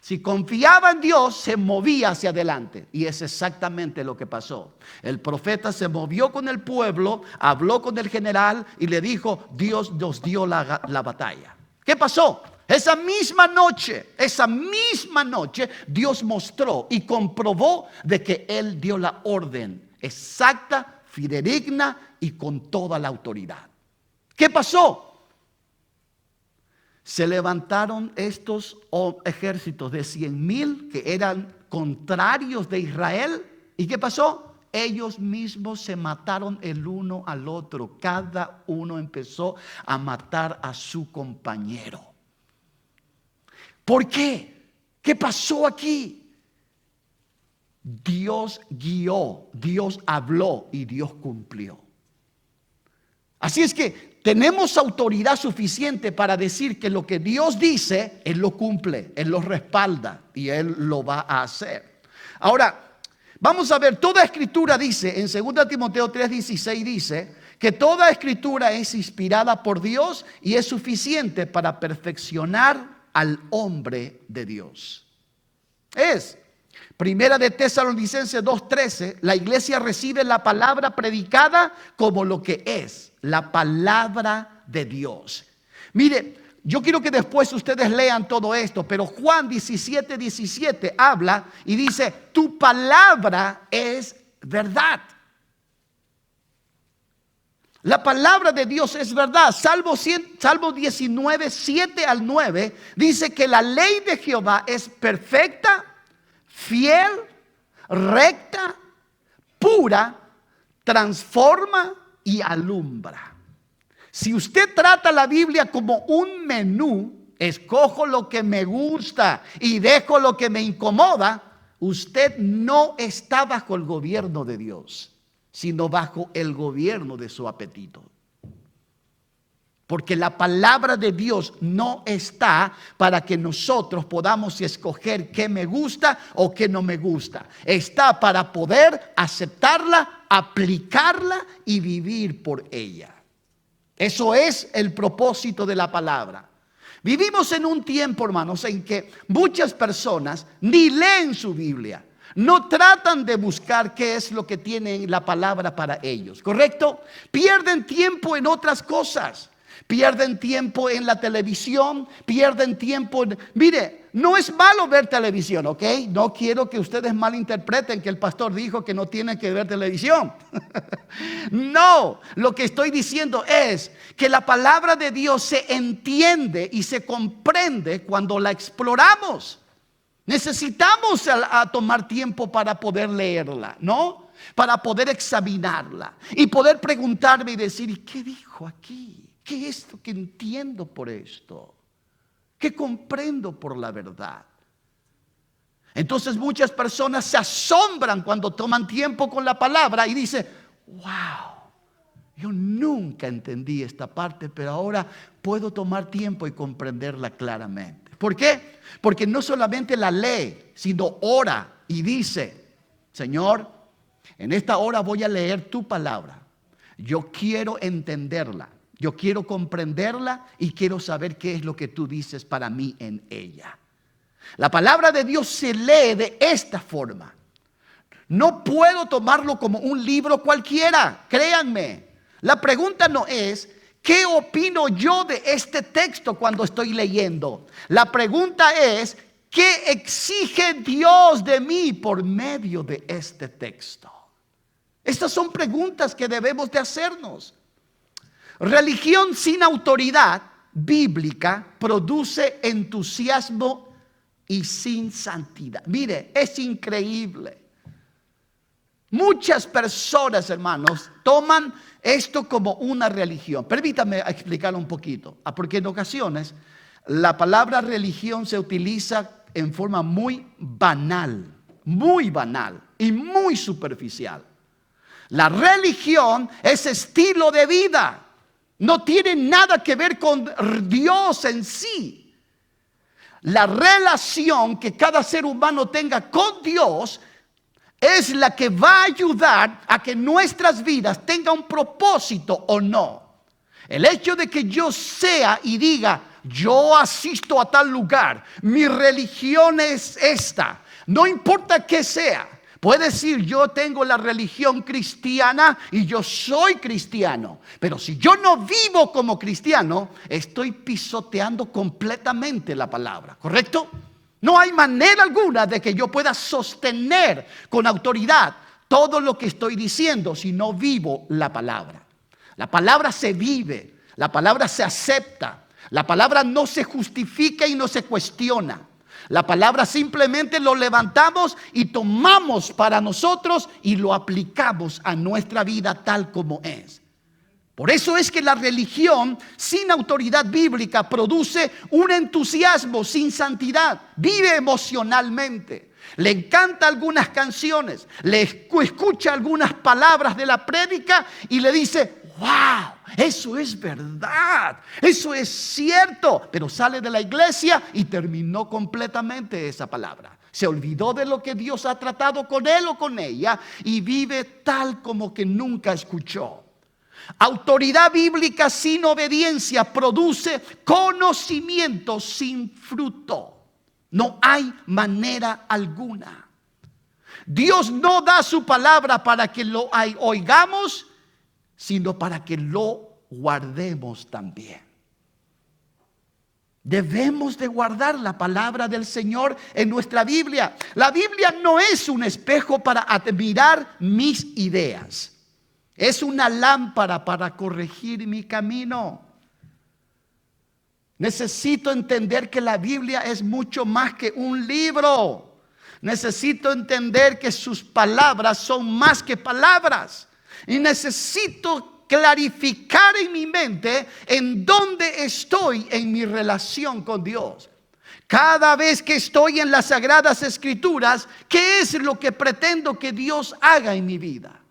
Si confiaba en Dios, se movía hacia adelante. Y es exactamente lo que pasó. El profeta se movió con el pueblo, habló con el general y le dijo, Dios nos dio la batalla. ¿Qué pasó? Esa misma noche, Dios mostró y comprobó de que Él dio la orden exacta, fidedigna y con toda la autoridad. ¿Qué pasó? Se levantaron estos ejércitos de 100,000 que eran contrarios de Israel. ¿Y qué pasó? Ellos mismos se mataron el uno al otro. Cada uno empezó a matar a su compañero. ¿Por qué? ¿Qué pasó aquí? Dios guió, Dios habló y Dios cumplió. Así es que tenemos autoridad suficiente para decir que lo que Dios dice, Él lo cumple, Él lo respalda y Él lo va a hacer. Ahora, vamos a ver, toda escritura dice, en 2 Timoteo 3:16 dice, que toda escritura es inspirada por Dios y es suficiente para perfeccionar al hombre de Dios. Primera de Tesalonicenses 2:13, la iglesia recibe la palabra predicada como lo que es, la palabra de Dios. Mire, yo quiero que después ustedes lean todo esto, pero Juan 17:17 habla y dice, tu palabra es verdad. La palabra de Dios es verdad. Salmo 19:7 al 9 dice que la ley de Jehová es perfecta, fiel, recta, pura, transforma y alumbra. Si usted trata la Biblia como un menú, escojo lo que me gusta y dejo lo que me incomoda, usted no está bajo el gobierno de Dios, sino bajo el gobierno de su apetito. Porque la palabra de Dios no está para que nosotros podamos escoger qué me gusta o qué no me gusta. Está para poder aceptarla, aplicarla y vivir por ella. Eso es el propósito de la palabra. Vivimos en un tiempo, hermanos, en que muchas personas ni leen su Biblia. No tratan de buscar qué es lo que tiene la palabra para ellos, ¿correcto? Pierden tiempo en otras cosas. Pierden tiempo en la televisión, pierden tiempo Mire, no es malo ver televisión, ¿ok? No quiero que ustedes malinterpreten que el pastor dijo que no tienen que ver televisión. No, lo que estoy diciendo es que la palabra de Dios se entiende y se comprende cuando la exploramos. Necesitamos a tomar tiempo para poder leerla, ¿no? Para poder examinarla y poder preguntarme y decir, ¿y qué dijo aquí? ¿Qué es lo que entiendo por esto? ¿Qué comprendo por la verdad? Entonces muchas personas se asombran cuando toman tiempo con la palabra y dicen, wow, yo nunca entendí esta parte, pero ahora puedo tomar tiempo y comprenderla claramente. ¿Por qué? Porque no solamente la lee, sino ora y dice, Señor, en esta hora voy a leer tu palabra. Yo quiero entenderla. Yo quiero comprenderla y quiero saber qué es lo que tú dices para mí en ella. La palabra de Dios se lee de esta forma. No puedo tomarlo como un libro cualquiera, créanme. La pregunta no es, ¿qué opino yo de este texto cuando estoy leyendo? La pregunta es, ¿qué exige Dios de mí por medio de este texto? Estas son preguntas que debemos de hacernos. Religión sin autoridad bíblica produce entusiasmo y sin santidad. Mire, es increíble. Muchas personas, hermanos, toman esto como una religión. Permítame explicarlo un poquito, porque en ocasiones la palabra religión se utiliza en forma muy banal y muy superficial. La religión es estilo de vida. No tiene nada que ver con Dios en sí. La relación que cada ser humano tenga con Dios es la que va a ayudar a que nuestras vidas tengan un propósito o no. El hecho de que yo sea y diga, yo asisto a tal lugar, mi religión es esta, no importa qué sea. Puede decir, yo tengo la religión cristiana y yo soy cristiano. Pero si yo no vivo como cristiano, estoy pisoteando completamente la palabra, ¿correcto? No hay manera alguna de que yo pueda sostener con autoridad todo lo que estoy diciendo si no vivo la palabra. La palabra se vive, la palabra se acepta, la palabra no se justifica y no se cuestiona. La palabra simplemente lo levantamos y tomamos para nosotros y lo aplicamos a nuestra vida tal como es. Por eso es que la religión sin autoridad bíblica produce un entusiasmo sin santidad. Vive emocionalmente. Le encanta algunas canciones, le escucha algunas palabras de la prédica y le dice, wow, eso es verdad, eso es cierto. Pero sale de la iglesia y terminó completamente esa palabra. Se olvidó de lo que Dios ha tratado con él o con ella y vive tal como que nunca escuchó. Autoridad bíblica sin obediencia produce conocimiento sin fruto. No hay manera alguna. Dios no da su palabra para que lo oigamos, sino para que lo guardemos también. Debemos de guardar la palabra del Señor en nuestra Biblia. La Biblia no es un espejo para admirar mis ideas. Es una lámpara para corregir mi camino. Necesito entender que la Biblia es mucho más que un libro. Necesito entender que sus palabras son más que palabras. Y necesito clarificar en mi mente en dónde estoy en mi relación con Dios. Cada vez que estoy en las Sagradas Escrituras, ¿qué es lo que pretendo que Dios haga en mi vida?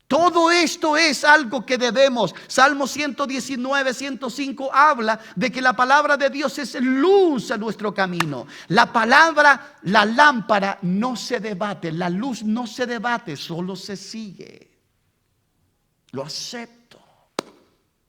Todo esto es algo que debemos. Salmo 119, 105 habla de que la palabra de Dios es luz a nuestro camino. La palabra, la lámpara no se debate, la luz no se debate, solo se sigue. Lo acepto.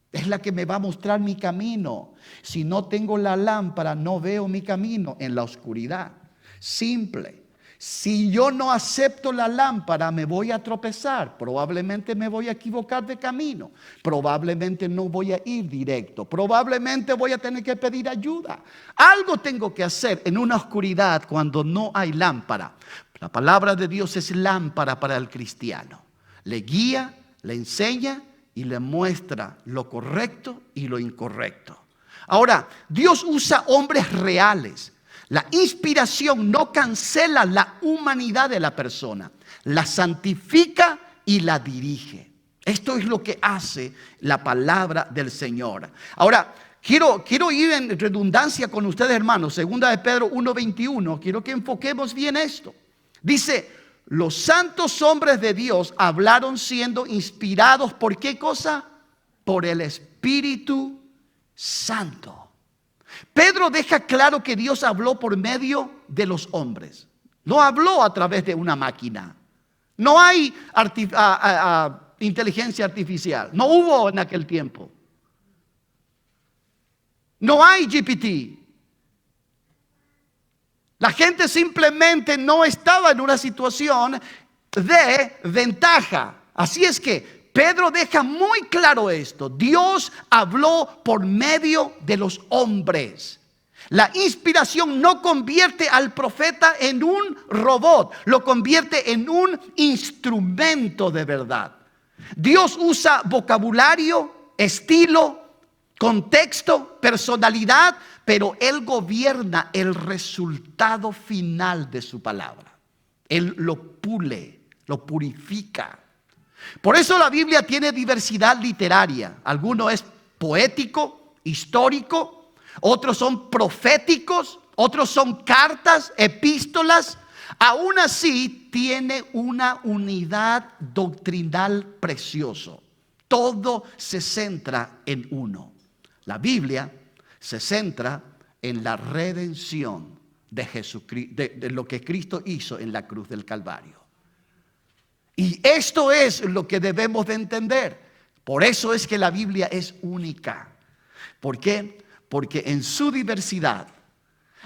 Es la que me va a mostrar mi camino. Si no tengo la lámpara, no veo mi camino en la oscuridad. Simple. Si yo no acepto la lámpara, me voy a tropezar. Probablemente me voy a equivocar de camino. Probablemente no voy a ir directo. Probablemente voy a tener que pedir ayuda. Algo tengo que hacer en una oscuridad cuando no hay lámpara. La palabra de Dios es lámpara para el cristiano. Le guía, le enseña y le muestra lo correcto y lo incorrecto. Ahora, Dios usa hombres reales. La inspiración no cancela la humanidad de la persona, la santifica y la dirige. Esto es lo que hace la palabra del Señor. Ahora, quiero ir en redundancia con ustedes, hermanos. Segunda de Pedro 1:21. Quiero que enfoquemos bien esto. Dice, los santos hombres de Dios hablaron siendo inspirados ¿por qué cosa? Por el Espíritu Santo. Pedro deja claro que Dios habló por medio de los hombres. No habló a través de una máquina. No hay inteligencia artificial. No hubo en aquel tiempo. No hay GPT. La gente simplemente no estaba en una situación de ventaja. Así es que Pedro deja muy claro esto. Dios habló por medio de los hombres. La inspiración no convierte al profeta en un robot, lo convierte en un instrumento de verdad. Dios usa vocabulario, estilo, contexto, personalidad, pero Él gobierna el resultado final de su palabra. Él lo pule, lo purifica. Por eso la Biblia tiene diversidad literaria. Alguno es poético, histórico, otros son proféticos, otros son cartas, epístolas. Aún así tiene una unidad doctrinal precioso. Todo se centra en uno. La Biblia se centra en la redención de Jesucristo, de lo que Cristo hizo en la cruz del Calvario. Y esto es lo que debemos de entender. Por eso es que la Biblia es única. ¿Por qué? Porque en su diversidad,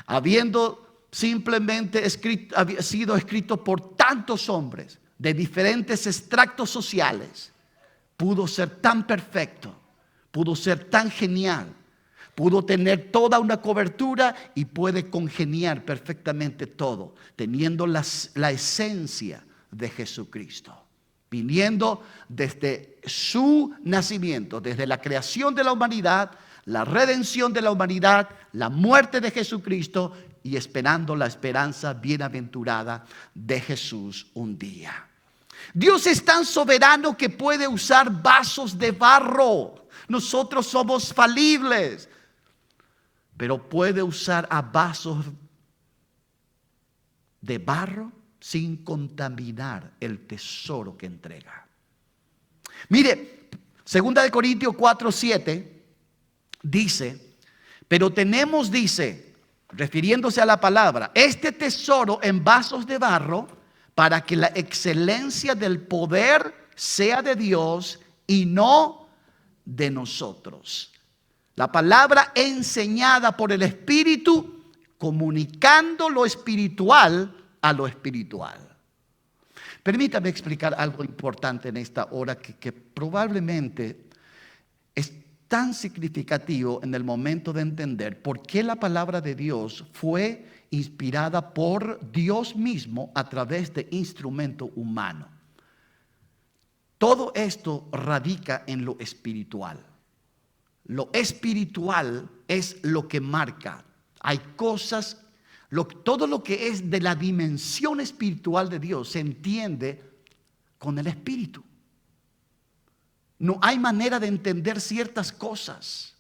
habiendo simplemente sido escrito por tantos hombres de diferentes extractos sociales, pudo ser tan perfecto, pudo ser tan genial, pudo tener toda una cobertura y puede congeniar perfectamente todo, teniendo la esencia de Jesucristo, viniendo desde su nacimiento, desde la creación de la humanidad, la redención de la humanidad, la muerte de Jesucristo y esperando la esperanza bienaventurada de Jesús un día. Dios es tan soberano que puede usar vasos de barro. Nosotros somos falibles, pero puede usar a vasos de barro sin contaminar el tesoro que entrega. Mire, 2 Corintios 4:7 dice, pero tenemos, dice, refiriéndose a la palabra, este tesoro en vasos de barro para que la excelencia del poder sea de Dios y no de nosotros. La palabra enseñada por el Espíritu, comunicando lo espiritual a lo espiritual. Permítame explicar algo importante en esta hora que probablemente es tan significativo en el momento de entender por qué la palabra de Dios fue inspirada por Dios mismo a través de instrumento humano. Todo esto radica en lo espiritual. Lo espiritual es lo que marca. Hay cosas, todo lo que es de la dimensión espiritual de Dios se entiende con el Espíritu. No hay manera de entender ciertas cosas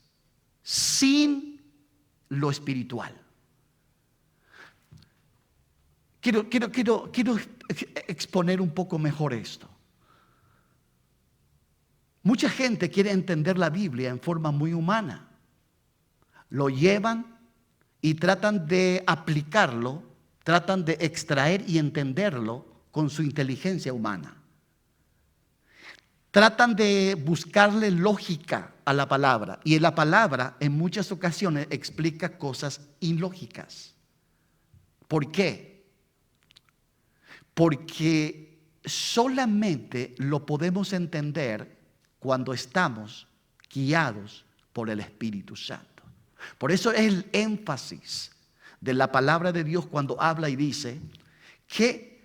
sin lo espiritual. Quiero exponer un poco mejor esto. Mucha gente quiere entender la Biblia en forma muy humana. Lo llevan y tratan de aplicarlo, tratan de extraer y entenderlo con su inteligencia humana. Tratan de buscarle lógica a la palabra. Y la palabra en muchas ocasiones explica cosas ilógicas. ¿Por qué? porque solamente lo podemos entender cuando estamos guiados por el Espíritu Santo. Por eso es el énfasis de la palabra de Dios cuando habla y dice que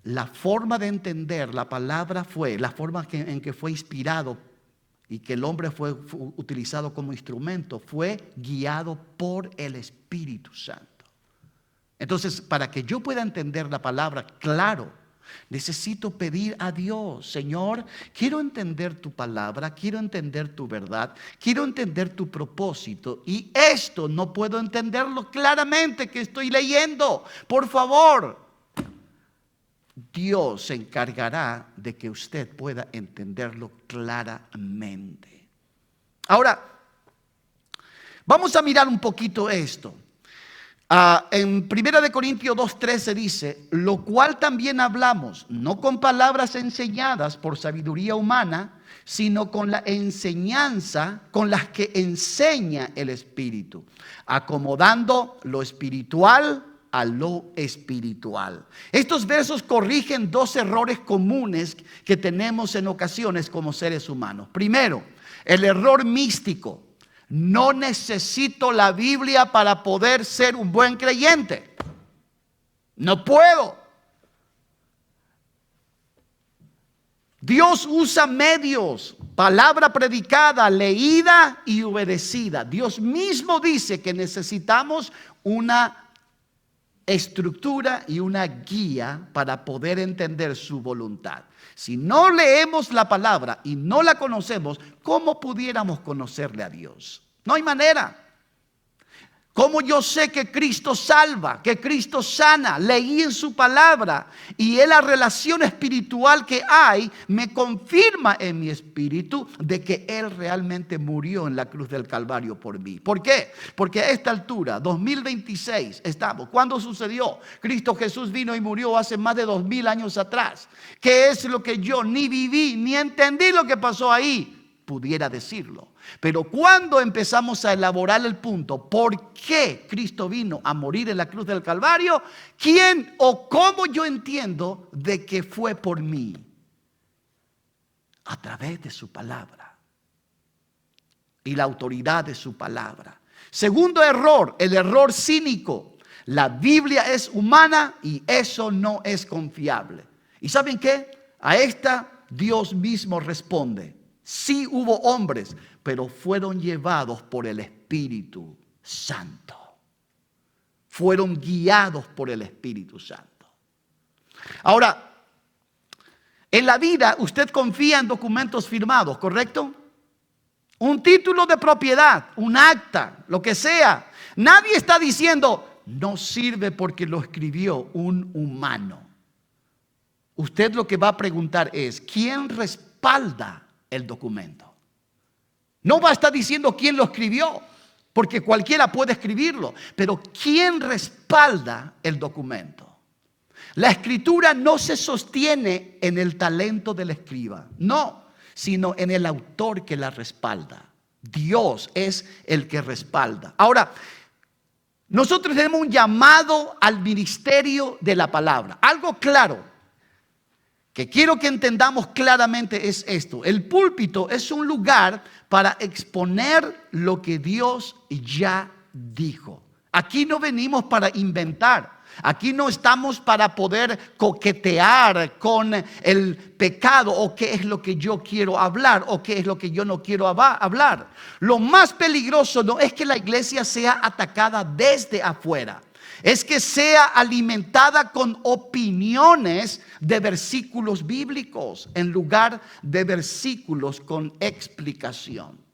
la forma de entender la palabra fue, la forma en que fue inspirado y que el hombre fue utilizado como instrumento, fue guiado por el Espíritu Santo. Entonces, para que yo pueda entender la palabra, claro, necesito pedir a Dios: Señor, quiero entender tu palabra, quiero entender tu verdad, quiero entender tu propósito, y esto no puedo entenderlo claramente que estoy leyendo. Por favor, Dios se encargará de que usted pueda entenderlo claramente. Ahora, vamos a mirar un poquito esto. En 1 Corintios 2:13 dice: lo cual también hablamos, no con palabras enseñadas por sabiduría humana, sino con la enseñanza con las que enseña el Espíritu, acomodando lo espiritual a lo espiritual. Estos versos corrigen dos errores comunes que tenemos en ocasiones como seres humanos. Primero, el error místico: no necesito la Biblia para poder ser un buen creyente. No puedo. Dios usa medios, palabra predicada, leída y obedecida. Dios mismo dice que necesitamos una estructura y una guía para poder entender su voluntad. Si no leemos la palabra y no la conocemos, ¿cómo pudiéramos conocerle a Dios? No hay manera. ¿Cómo yo sé que Cristo salva, que Cristo sana? Leí en su palabra y en la relación espiritual que hay me confirma en mi espíritu de que Él realmente murió en la cruz del Calvario por mí. ¿Por qué? Porque a esta altura, 2026 estamos. ¿Cuándo sucedió? Cristo Jesús vino y murió hace más de 2000 años atrás. ¿Qué es lo que yo ni viví ni entendí lo que pasó ahí? Pudiera decirlo. Pero cuando empezamos a elaborar el punto, ¿por qué Cristo vino a morir en la cruz del Calvario? ¿Quién o cómo yo entiendo de que fue por mí? A través de su palabra y la autoridad de su palabra. Segundo error, el error cínico: la Biblia es humana y eso no es confiable. ¿Y saben qué? A esta Dios mismo responde: sí hubo hombres, pero fueron llevados por el Espíritu Santo. Fueron guiados por el Espíritu Santo. Ahora, en la vida usted confía en documentos firmados, ¿correcto? Un título de propiedad, un acta, lo que sea. Nadie está diciendo: no sirve porque lo escribió un humano. Usted lo que va a preguntar es: ¿quién respalda el documento? No va a estar diciendo quién lo escribió, porque cualquiera puede escribirlo, pero ¿quién respalda el documento? La escritura no se sostiene en el talento del escriba, no, sino en el autor que la respalda. Dios es el que respalda. Ahora, nosotros tenemos un llamado al ministerio de la palabra. Algo claro que quiero que entendamos claramente es esto: el púlpito es un lugar para exponer lo que Dios ya dijo. Aquí no venimos para inventar. Aquí no estamos para poder coquetear con el pecado o qué es lo que yo quiero hablar o qué es lo que yo no quiero hablar. Lo más peligroso no es que la iglesia sea atacada desde afuera. Es que sea alimentada con opiniones de versículos bíblicos en lugar de versículos con explicación.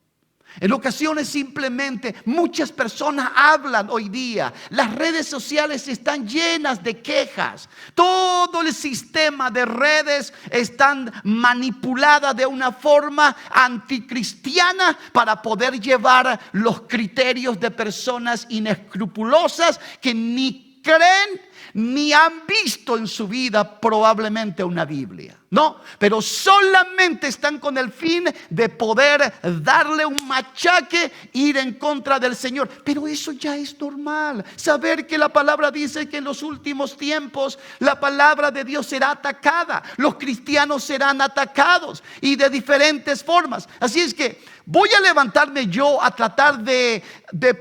En ocasiones simplemente muchas personas hablan hoy día. Las redes sociales están llenas de quejas. Todo el sistema de redes están manipuladas de una forma anticristiana para poder llevar los criterios de personas inescrupulosas que ni creen ni han visto en su vida probablemente una Biblia. No, pero solamente están con el fin de poder darle un machaque, ir en contra del Señor. Pero eso ya es normal. Saber que la palabra dice que en los últimos tiempos la palabra de Dios será atacada. Los cristianos serán atacados y de diferentes formas. Así es que voy a levantarme yo a tratar de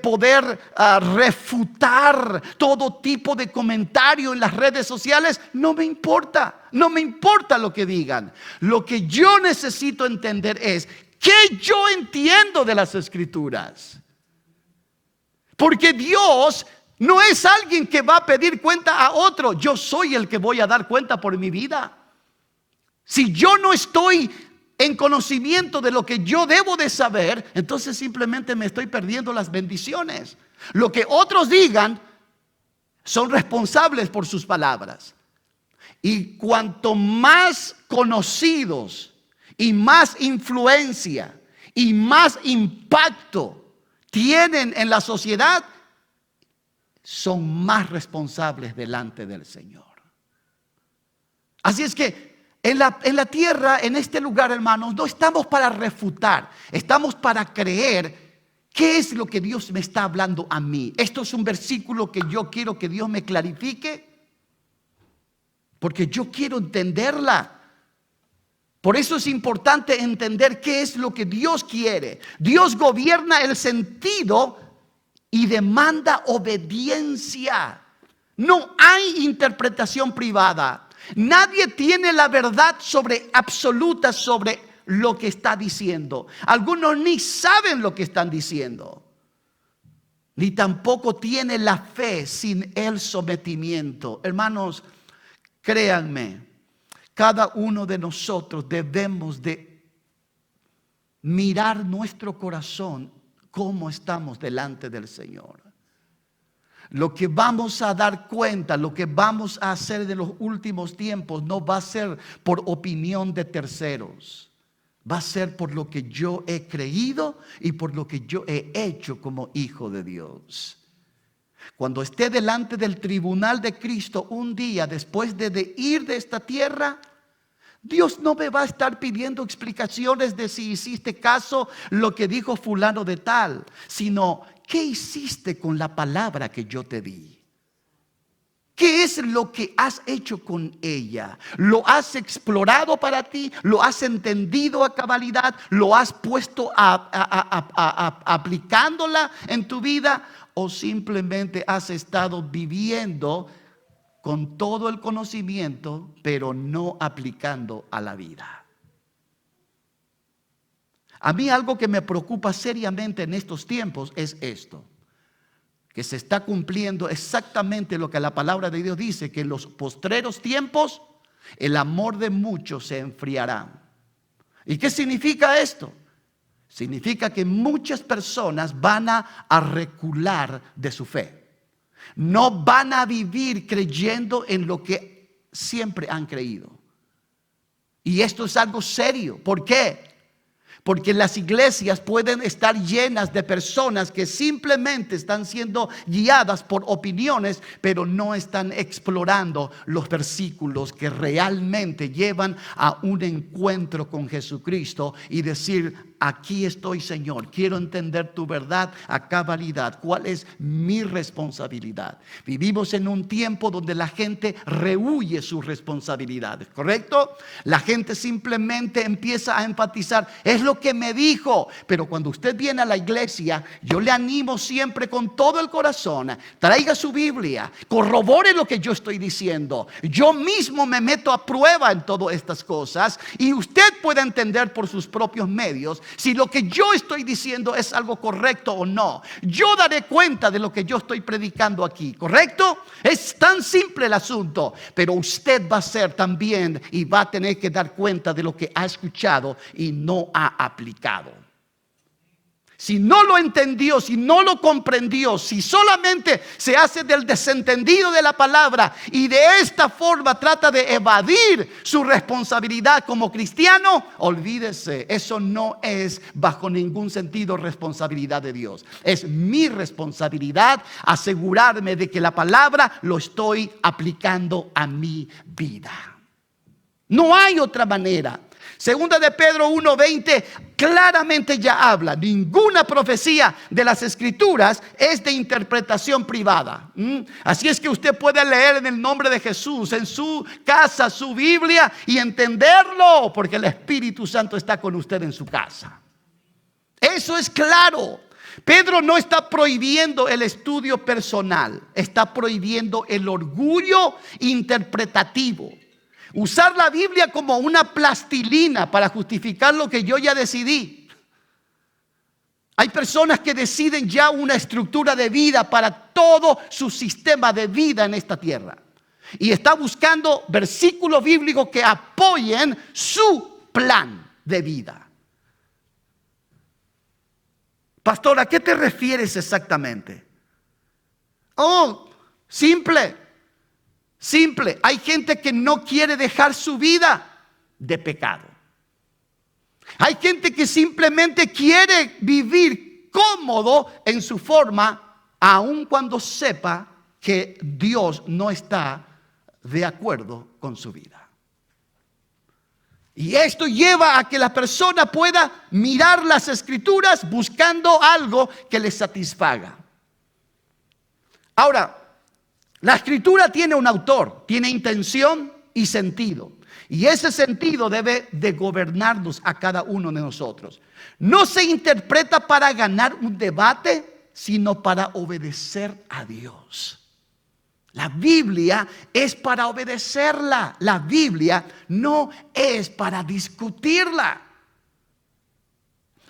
poder refutar todo tipo de comentario en las redes sociales. No me importa. No me importa lo que digan. Lo que yo necesito entender es ¿qué yo entiendo de las Escrituras? Porque Dios no es alguien que va a pedir cuenta a otro. Yo soy el que voy a dar cuenta por mi vida. Si yo no estoy en conocimiento de lo que yo debo de saber, entonces simplemente me estoy perdiendo las bendiciones. Lo que otros digan son responsables por sus palabras. Y cuanto más conocidos y más influencia y más impacto tienen en la sociedad, son más responsables delante del Señor. Así es que en la tierra, en este lugar, hermanos, no estamos para refutar, estamos para creer. ¿Qué es lo que Dios me está hablando a mí? Esto es un versículo que yo quiero que Dios me clarifique, porque yo quiero entenderla. Por eso es importante entender qué es lo que Dios quiere. Dios gobierna el sentido y demanda obediencia. No hay interpretación privada. Nadie tiene la verdad absoluta sobre lo que está diciendo. Algunos ni saben lo que están diciendo, ni tampoco tienen la fe sin el sometimiento. Hermanos, créanme, cada uno de nosotros debemos de mirar nuestro corazón, cómo estamos delante del Señor. Lo que vamos a dar cuenta, lo que vamos a hacer de los últimos tiempos no va a ser por opinión de terceros. Va a ser por lo que yo he creído y por lo que yo he hecho como hijo de Dios. Cuando esté delante del tribunal de Cristo un día después de ir de esta tierra, Dios no me va a estar pidiendo explicaciones de si hiciste caso lo que dijo fulano de tal, sino ¿qué hiciste con la palabra que yo te di? ¿Qué es lo que has hecho con ella? ¿Lo has explorado para ti? ¿Lo has entendido a cabalidad? ¿Lo has puesto aplicándola en tu vida? ¿O simplemente has estado viviendo con todo el conocimiento, pero no aplicando a la vida? A mí algo que me preocupa seriamente en estos tiempos es esto, que se está cumpliendo exactamente lo que la palabra de Dios dice, que en los postreros tiempos el amor de muchos se enfriará. ¿Y qué significa esto? Significa que muchas personas van a recular de su fe. No van a vivir creyendo en lo que siempre han creído. Y esto es algo serio. ¿Por qué? Porque las iglesias pueden estar llenas de personas que simplemente están siendo guiadas por opiniones, pero no están explorando los versículos que realmente llevan a un encuentro con Jesucristo y decir: aquí estoy, Señor, quiero entender tu verdad a cabalidad. ¿Cuál es mi responsabilidad? Vivimos en un tiempo donde la gente rehúye sus responsabilidades, ¿correcto? La gente simplemente empieza a enfatizar: es lo que me dijo. Pero cuando usted viene a la iglesia, yo le animo siempre con todo el corazón: traiga su Biblia, corrobore lo que yo estoy diciendo. Yo mismo me meto a prueba en todas estas cosas y usted puede entender por sus propios medios si lo que yo estoy diciendo es algo correcto o no. Yo daré cuenta de lo que yo estoy predicando aquí, ¿correcto? Es tan simple el asunto, pero usted va a ser también y va a tener que dar cuenta de lo que ha escuchado y no ha aplicado. Si no lo entendió, si no lo comprendió, si solamente se hace del desentendido de la palabra y de esta forma trata de evadir su responsabilidad como cristiano, olvídese, eso no es bajo ningún sentido responsabilidad de Dios. Es mi responsabilidad asegurarme de que la palabra lo estoy aplicando a mi vida. No hay otra manera. Segunda de Pedro 1:20 claramente ya habla. Ninguna profecía de las Escrituras es de interpretación privada. Así es que usted puede leer en el nombre de Jesús, en su casa, su Biblia, y entenderlo, porque el Espíritu Santo está con usted en su casa. Eso es claro. Pedro no está prohibiendo el estudio personal, está prohibiendo el orgullo interpretativo. Usar la Biblia como una plastilina para justificar lo que yo ya decidí. Hay personas que deciden ya una estructura de vida para todo su sistema de vida en esta tierra. Y está buscando versículos bíblicos que apoyen su plan de vida. Pastor, ¿a qué te refieres exactamente? Oh, simple. Hay gente que no quiere dejar su vida de pecado. Hay gente que simplemente quiere vivir cómodo en su forma, aun cuando sepa que Dios no está de acuerdo con su vida. Y esto lleva a que la persona pueda mirar las Escrituras buscando algo que le satisfaga. Ahora, la Escritura tiene un autor, tiene intención y sentido. Y ese sentido debe de gobernarnos a cada uno de nosotros. No se interpreta para ganar un debate, sino para obedecer a Dios. La Biblia es para obedecerla. La Biblia no es para discutirla.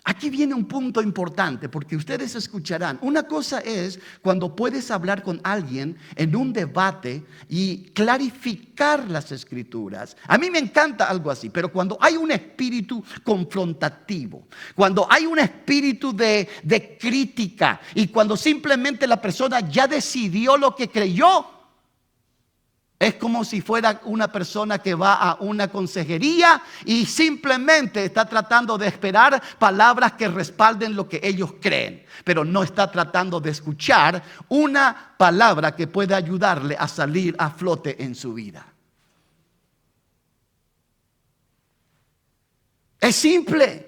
Aquí viene un punto importante, porque ustedes escucharán. Una cosa es cuando puedes hablar con alguien en un debate y clarificar las Escrituras. A mí me encanta algo así, pero cuando hay un espíritu confrontativo, cuando hay un espíritu de crítica, y cuando simplemente la persona ya decidió lo que creyó, es como si fuera una persona que va a una consejería y simplemente está tratando de esperar palabras que respalden lo que ellos creen, pero no está tratando de escuchar una palabra que pueda ayudarle a salir a flote en su vida. Es simple.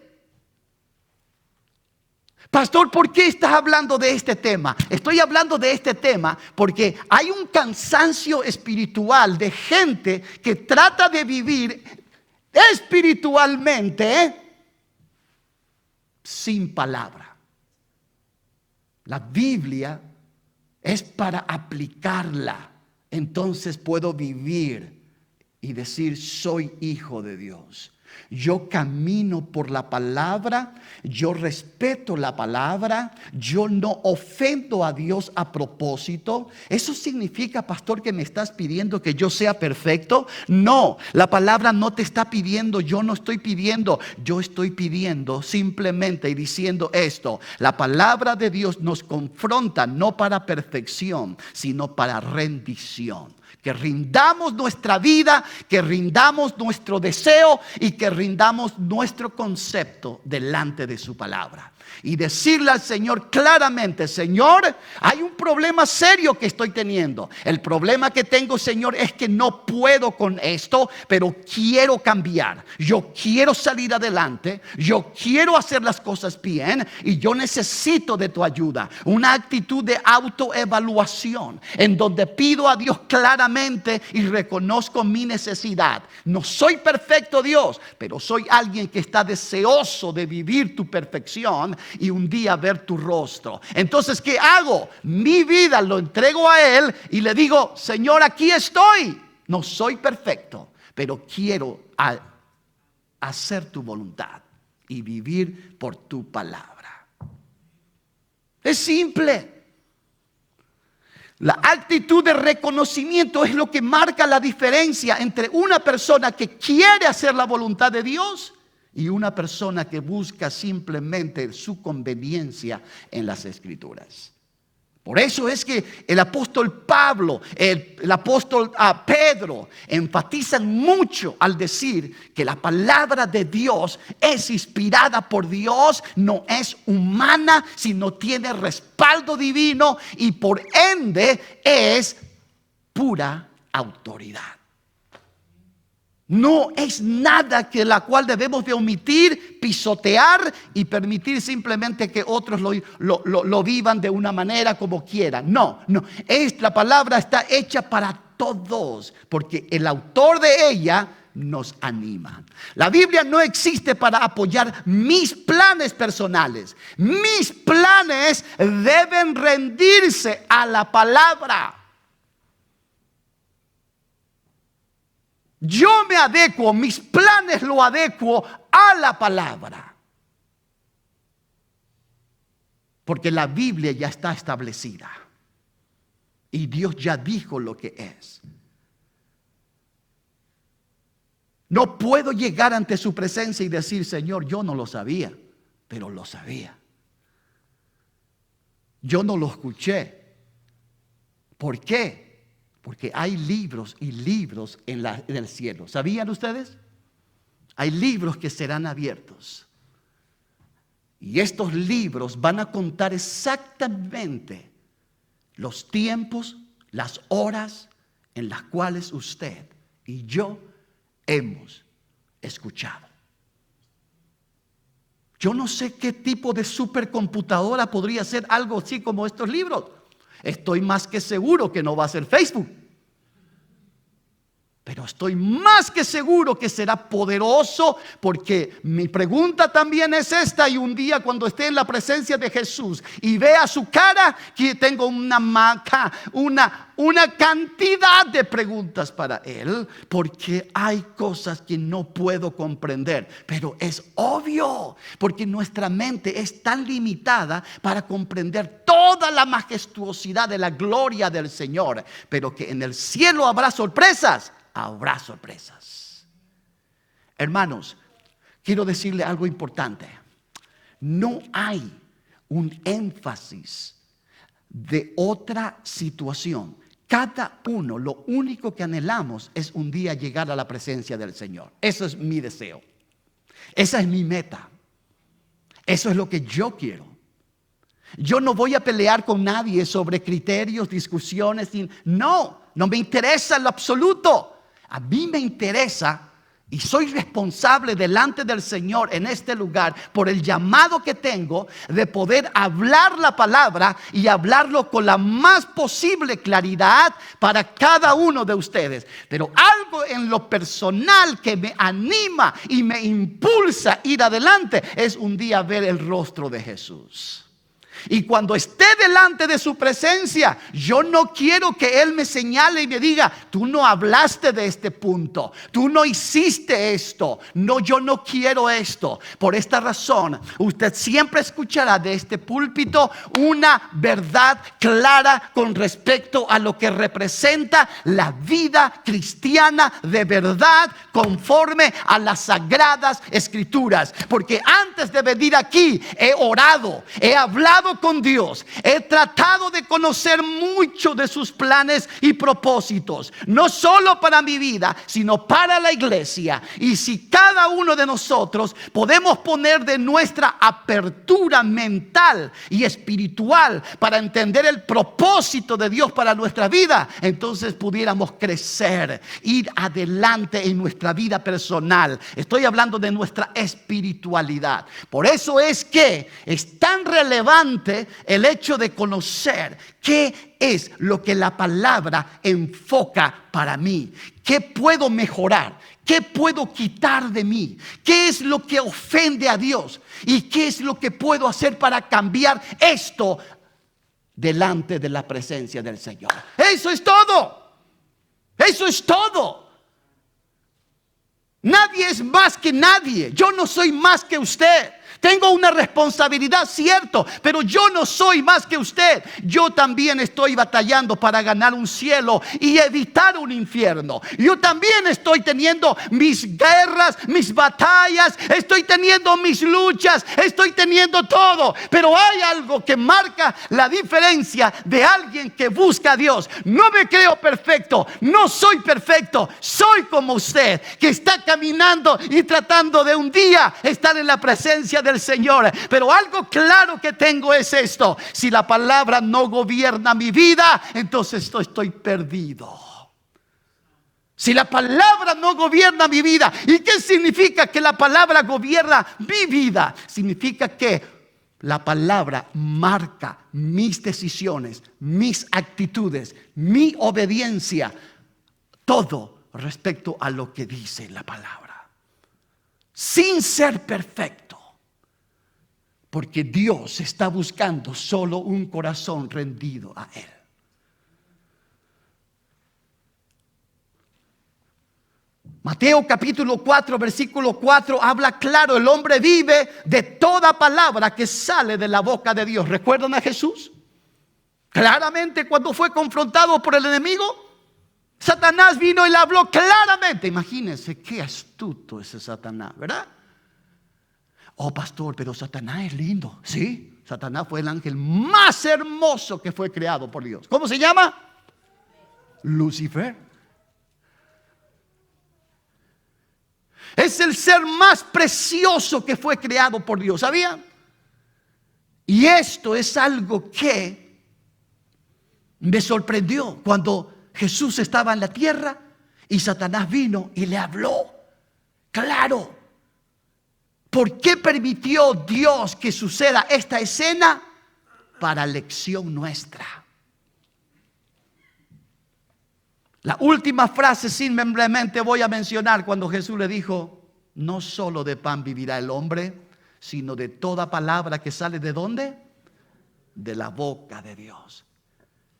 Pastor, ¿por qué estás hablando de este tema? Estoy hablando de este tema porque hay un cansancio espiritual de gente que trata de vivir espiritualmente sin palabra. La Biblia es para aplicarla. Entonces puedo vivir y decir, soy hijo de Dios. Yo camino por la palabra, yo respeto la palabra, yo no ofendo a Dios a propósito. ¿Eso significa, pastor, que me estás pidiendo que yo sea perfecto? No, la palabra no te está pidiendo, yo no estoy pidiendo. Yo estoy pidiendo simplemente y diciendo esto: la palabra de Dios nos confronta no para perfección, sino para rendición. Que rindamos nuestra vida, que rindamos nuestro deseo y que rindamos nuestro concepto delante de su palabra. Y decirle al Señor claramente: Señor, hay un problema serio que estoy teniendo. El problema que tengo, Señor, es que no puedo con esto, pero quiero cambiar. Yo quiero salir adelante. Yo quiero hacer las cosas bien y yo necesito de tu ayuda. Una actitud de autoevaluación en donde pido a Dios claramente y reconozco mi necesidad. No soy perfecto, Dios, pero soy alguien que está deseoso de vivir tu perfección y un día ver tu rostro. Entonces, ¿qué hago? Mi vida lo entrego a Él y le digo: Señor, aquí estoy. No soy perfecto, pero quiero hacer tu voluntad y vivir por tu palabra. Es simple. La actitud de reconocimiento es lo que marca la diferencia entre una persona que quiere hacer la voluntad de Dios y una persona que busca simplemente su conveniencia en las Escrituras. Por eso es que el apóstol Pablo, el apóstol Pedro enfatizan mucho al decir que la palabra de Dios es inspirada por Dios, no es humana, sino tiene respaldo divino y por ende es pura autoridad. No es nada que la cual debemos de omitir, pisotear y permitir simplemente que otros lo vivan de una manera como quieran. No. La palabra está hecha para todos, porque el autor de ella nos anima. La Biblia no existe para apoyar mis planes personales. Mis planes deben rendirse a la palabra. Yo me adecuo, mis planes lo adecuo a la palabra. Porque la Biblia ya está establecida. Y Dios ya dijo lo que es. No puedo llegar ante su presencia y decir, Señor, yo no lo sabía, pero lo sabía. Yo no lo escuché. ¿Por qué? Porque hay libros y libros en el cielo. ¿Sabían ustedes? Hay libros que serán abiertos. Y estos libros van a contar exactamente los tiempos, las horas en las cuales usted y yo hemos escuchado. Yo no sé qué tipo de supercomputadora podría ser algo así como estos libros. Estoy más que seguro que no va a ser Facebook. Pero estoy más que seguro que será poderoso, porque mi pregunta también es esta: y un día cuando esté en la presencia de Jesús y vea su cara, que tengo una cantidad de preguntas para Él, porque hay cosas que no puedo comprender. Pero es obvio, porque nuestra mente es tan limitada para comprender toda la majestuosidad de la gloria del Señor. Pero que en el cielo habrá sorpresas. Habrá sorpresas. Hermanos, quiero decirle algo importante. No hay un énfasis de otra situación. Cada uno, lo único que anhelamos es un día llegar a la presencia del Señor. Eso es mi deseo. Esa es mi meta. Eso es lo que yo quiero. Yo no voy a pelear con nadie sobre criterios, discusiones. No me interesa en lo absoluto. A mí me interesa, y soy responsable delante del Señor en este lugar por el llamado que tengo de poder hablar la palabra y hablarlo con la más posible claridad para cada uno de ustedes. Pero algo en lo personal que me anima y me impulsa a ir adelante es un día ver el rostro de Jesús. Y cuando esté delante de su presencia, yo no quiero que Él me señale y me diga: tú no hablaste de este punto, tú no hiciste esto. No, yo no quiero esto. Por esta razón, usted siempre escuchará de este púlpito una verdad clara con respecto a lo que representa la vida cristiana de verdad, conforme a las sagradas escrituras. Porque antes de venir aquí he orado, he hablado con Dios, he tratado de conocer mucho de sus planes y propósitos, no solo para mi vida, sino para la iglesia. Y si cada uno de nosotros podemos poner de nuestra apertura mental y espiritual para entender el propósito de Dios para nuestra vida, entonces pudiéramos crecer, ir adelante en nuestra vida personal. Estoy hablando de nuestra espiritualidad. Por eso es que es tan relevante el hecho de conocer qué es lo que la palabra enfoca para mí, qué puedo mejorar, qué puedo quitar de mí, qué es lo que ofende a Dios y qué es lo que puedo hacer para cambiar esto delante de la presencia del Señor. Eso es todo. Eso es todo. Nadie es más que nadie. Yo no soy más que usted. Tengo una responsabilidad, cierto, pero yo no soy más que usted. Yo también estoy batallando para ganar un cielo y evitar un infierno. Yo también estoy teniendo mis guerras, mis batallas, estoy teniendo mis luchas, estoy teniendo todo. Pero hay algo que marca la diferencia de alguien que busca a Dios. No me creo perfecto, no soy perfecto, soy como usted, que está caminando y tratando de un día estar en la presencia del Señor. Pero algo claro que tengo es esto: si la palabra no gobierna mi vida, entonces estoy perdido. Si la palabra no gobierna mi vida, ¿y qué significa que la palabra gobierna mi vida? Significa que la palabra marca mis decisiones, mis actitudes, mi obediencia, todo respecto a lo que dice la palabra. Sin ser perfecto, porque Dios está buscando solo un corazón rendido a Él. Mateo capítulo 4, versículo 4 habla claro: el hombre vive de toda palabra que sale de la boca de Dios. ¿Recuerdan a Jesús? Claramente cuando fue confrontado por el enemigo, Satanás vino y le habló claramente. Imagínense qué astuto ese Satanás, ¿verdad? Oh, pastor, pero Satanás es lindo. Sí, Satanás fue el ángel más hermoso que fue creado por Dios. ¿Cómo se llama? Lucifer. Es el ser más precioso que fue creado por Dios, ¿sabían? Y esto es algo que me sorprendió cuando Jesús estaba en la tierra y Satanás vino y le habló claro. ¿Por qué permitió Dios que suceda esta escena? Para lección nuestra. La última frase simplemente voy a mencionar cuando Jesús le dijo: no solo de pan vivirá el hombre, sino de toda palabra que sale ¿de dónde? De la boca de Dios.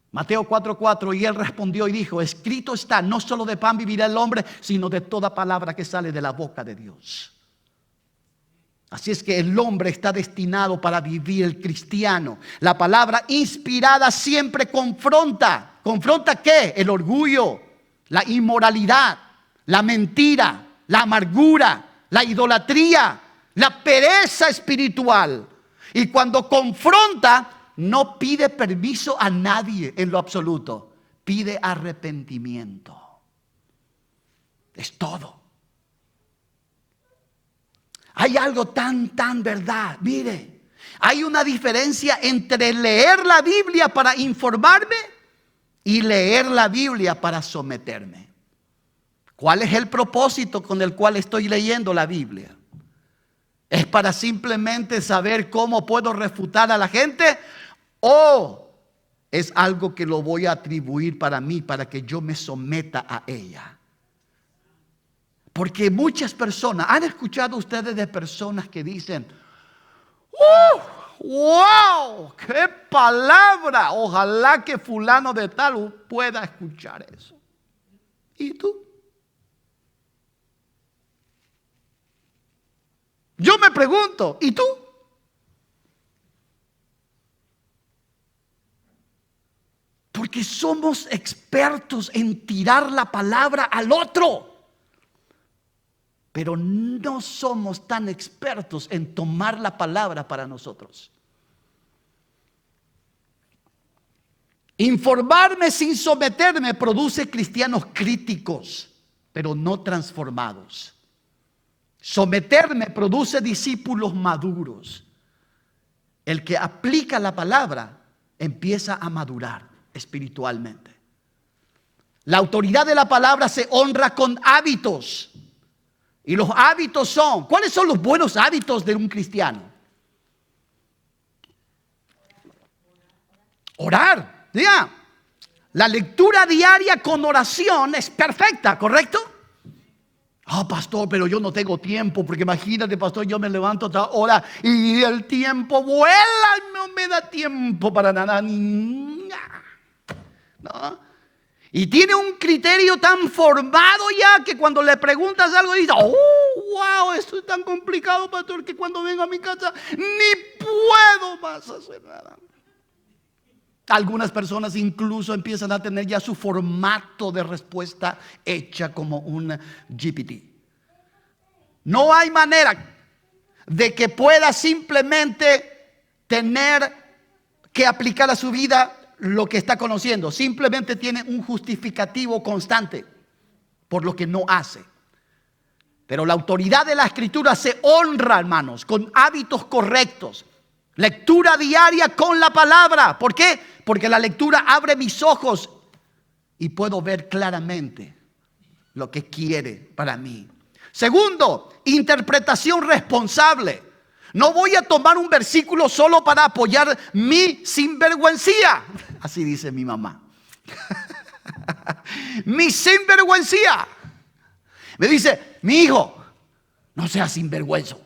Mateo 4:4, y él respondió y dijo: escrito está, no solo de pan vivirá el hombre, sino de toda palabra que sale de la boca de Dios. Así es que el hombre está destinado para vivir el cristiano. La palabra inspirada siempre confronta. ¿Confronta qué? El orgullo, la inmoralidad, la mentira, la amargura, la idolatría, la pereza espiritual. Y cuando confronta, no pide permiso a nadie en lo absoluto. Pide arrepentimiento. Es todo. Hay algo tan verdad. Mire, hay una diferencia entre leer la Biblia para informarme y leer la Biblia para someterme. ¿Cuál es el propósito con el cual estoy leyendo la Biblia? ¿Es para simplemente saber cómo puedo refutar a la gente? ¿O es algo que lo voy a atribuir para mí, para que yo me someta a ella? Porque muchas personas, ¿han escuchado ustedes de personas que dicen: ¡wow! ¡Qué palabra! Ojalá que fulano de tal pueda escuchar eso! ¿Y tú? Yo me pregunto, ¿y tú? Porque somos expertos en tirar la palabra al otro, pero no somos tan expertos en tomar la palabra para nosotros. Informarme sin someterme produce cristianos críticos, pero no transformados. Someterme produce discípulos maduros. El que aplica la palabra empieza a madurar espiritualmente. La autoridad de la palabra se honra con hábitos. Y los hábitos son, ¿cuáles son los buenos hábitos de un cristiano? Orar, ya. La lectura diaria con oración es perfecta, ¿correcto? Ah, pastor, pero yo no tengo tiempo, porque imagínate, pastor, yo me levanto a otra hora y el tiempo vuela y no me da tiempo para nada. ¿No? Y tiene un criterio tan formado ya que cuando le preguntas algo dice: oh, wow, esto es tan complicado, pastor, que cuando vengo a mi casa ni puedo más hacer nada. Algunas personas incluso empiezan a tener ya su formato de respuesta hecha como un GPT. No hay manera de que pueda simplemente tener que aplicar a su vida lo que está conociendo. Simplemente tiene un justificativo constante por lo que no hace. Pero la autoridad de la Escritura se honra, hermanos, con hábitos correctos. Lectura diaria con la palabra. ¿Por qué? Porque la lectura abre mis ojos y puedo ver claramente lo que quiere para mí. Segundo, interpretación responsable. No voy a tomar un versículo solo para apoyar mi sinvergüencía. Así dice mi mamá. Mi sinvergüencía. Me dice, mi hijo, no seas sinvergüenza.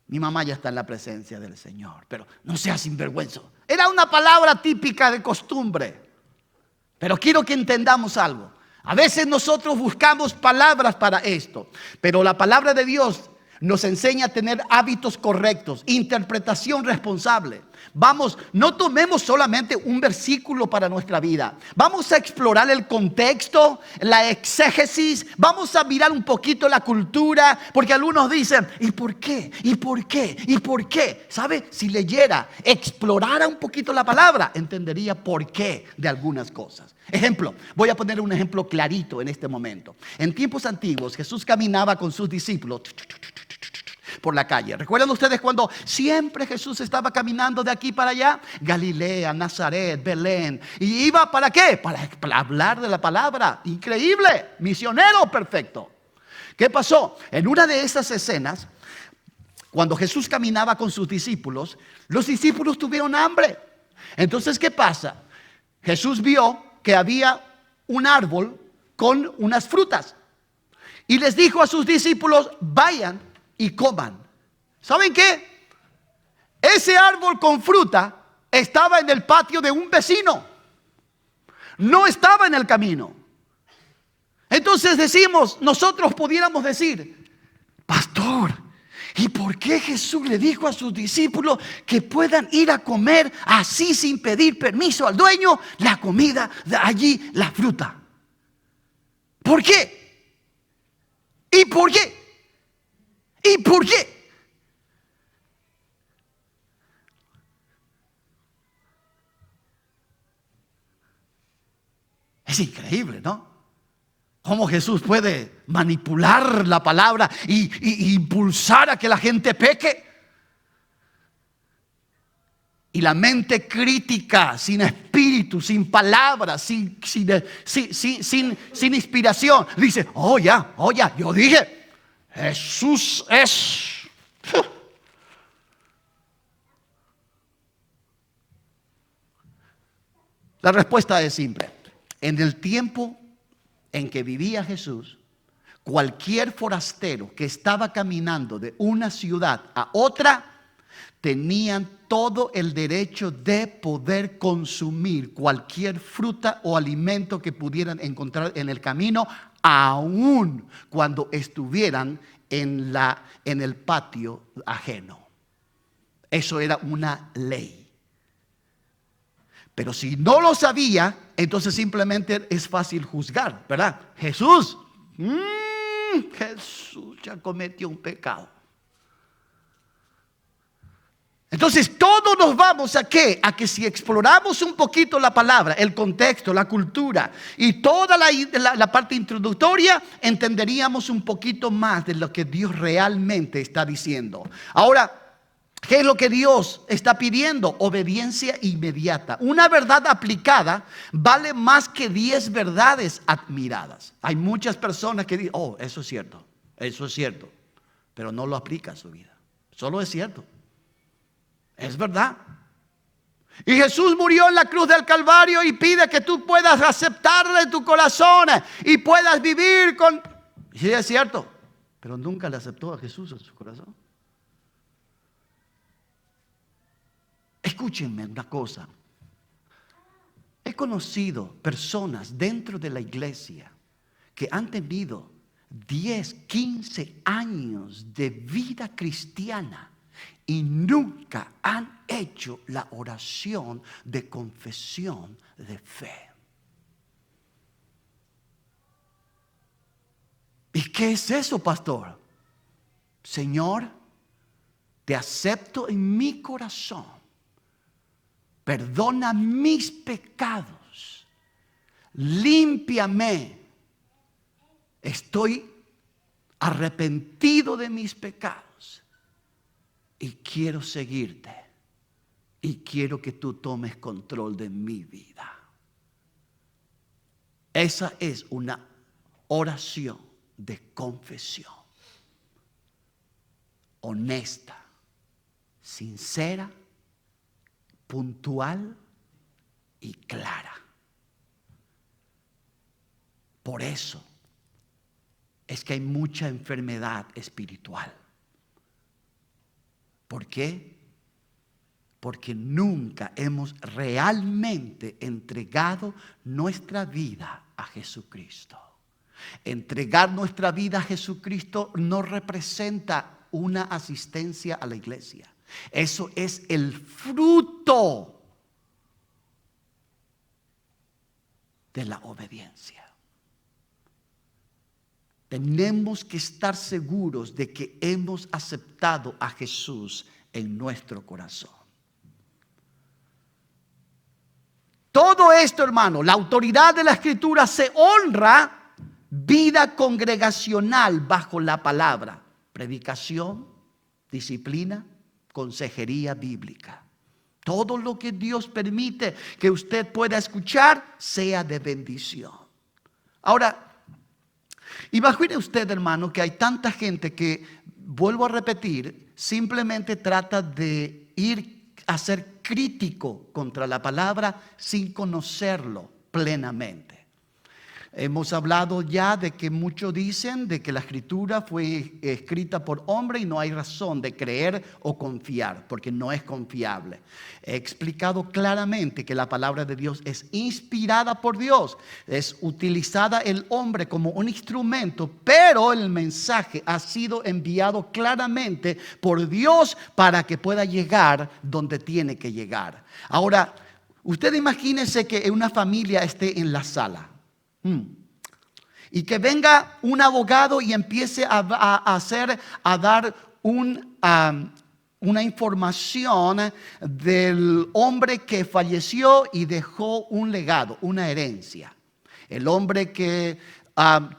Mi mamá ya está en la presencia del Señor, pero no seas sinvergüenza. Era una palabra típica de costumbre. Pero quiero que entendamos algo. A veces nosotros buscamos palabras para esto, pero la palabra de Dios nos enseña a tener hábitos correctos, interpretación responsable. Vamos, no tomemos solamente un versículo para nuestra vida. Vamos a explorar el contexto, la exégesis. Vamos a mirar un poquito la cultura, porque algunos dicen, ¿y por qué? ¿Y por qué? ¿Y por qué? ¿Sabe? Si leyera, explorara un poquito la palabra, entendería por qué de algunas cosas. Ejemplo, voy a poner un ejemplo clarito en este momento. En tiempos antiguos, Jesús caminaba con sus discípulos por la calle. ¿Recuerdan ustedes cuando siempre Jesús estaba caminando de aquí para allá? Galilea, Nazaret, Belén. ¿Y iba para qué? Para hablar de la palabra. Increíble, misionero perfecto. ¿Qué pasó? En una de esas escenas, cuando Jesús caminaba con sus discípulos, los discípulos tuvieron hambre. Entonces, ¿qué pasa? Jesús vio que había un árbol con unas frutas y les dijo a sus discípulos, vayan y coman. ¿Saben qué? Ese árbol con fruta estaba en el patio de un vecino, no estaba en el camino. Entonces nosotros pudiéramos decir, pastor, ¿y por qué Jesús le dijo a sus discípulos que puedan ir a comer así sin pedir permiso al dueño la comida de allí, la fruta? ¿Por qué? ¿Y por qué? ¿Y por qué? Es increíble, ¿no? Cómo Jesús puede manipular la palabra y impulsar a que la gente peque. Y la mente crítica, sin espíritu, sin palabras, sin inspiración, dice, oh ya, yo dije, Jesús es. La respuesta es simple. En el tiempo en que vivía Jesús, cualquier forastero que estaba caminando de una ciudad a otra, tenían todo el derecho de poder consumir cualquier fruta o alimento que pudieran encontrar en el camino, aun cuando estuvieran en el patio ajeno. Eso era una ley. Pero si no lo sabía, entonces simplemente es fácil juzgar, ¿verdad? Jesús ya cometió un pecado. Entonces todos nos vamos ¿a qué? A que si exploramos un poquito la palabra, el contexto, la cultura y toda la parte introductoria, entenderíamos un poquito más de lo que Dios realmente está diciendo. Ahora, ¿qué es lo que Dios está pidiendo? Obediencia inmediata. Una verdad aplicada vale más que 10 verdades admiradas. Hay muchas personas que dicen, oh, eso es cierto, pero no lo aplica a su vida. Solo es cierto. Es verdad. Y Jesús murió en la cruz del Calvario y pide que tú puedas aceptarlo en tu corazón y puedas vivir con... Sí, es cierto, pero nunca le aceptó a Jesús en su corazón. Escúchenme una cosa. He conocido personas dentro de la iglesia que han tenido 10, 15 años de vida cristiana y nunca han hecho la oración de confesión de fe. ¿Y qué es eso, pastor? Señor, te acepto en mi corazón. Perdona mis pecados. Límpiame. Estoy arrepentido de mis pecados. Y quiero seguirte. Y quiero que tú tomes control de mi vida. Esa es una oración de confesión. Honesta, sincera, puntual y clara. Por eso es que hay mucha enfermedad espiritual. ¿Por qué? Porque nunca hemos realmente entregado nuestra vida a Jesucristo. Entregar nuestra vida a Jesucristo no representa una asistencia a la iglesia. Eso es el fruto de la obediencia. Tenemos que estar seguros de que hemos aceptado a Jesús en nuestro corazón. Todo esto, hermano, la autoridad de la Escritura se honra vida congregacional bajo la palabra. Predicación, disciplina, consejería bíblica. Todo lo que Dios permite que usted pueda escuchar sea de bendición. Ahora, imagine usted, hermano, que hay tanta gente que, vuelvo a repetir, simplemente trata de ir a ser crítico contra la palabra sin conocerlo plenamente. Hemos hablado ya de que muchos dicen de que la Escritura fue escrita por hombre y no hay razón de creer o confiar, porque no es confiable. He explicado claramente que la palabra de Dios es inspirada por Dios, es utilizada el hombre como un instrumento, pero el mensaje ha sido enviado claramente por Dios para que pueda llegar donde tiene que llegar. Ahora, usted imagínese que una familia esté en la sala. Y que venga un abogado y empiece a dar una información del hombre que falleció y dejó un legado, una herencia. El hombre que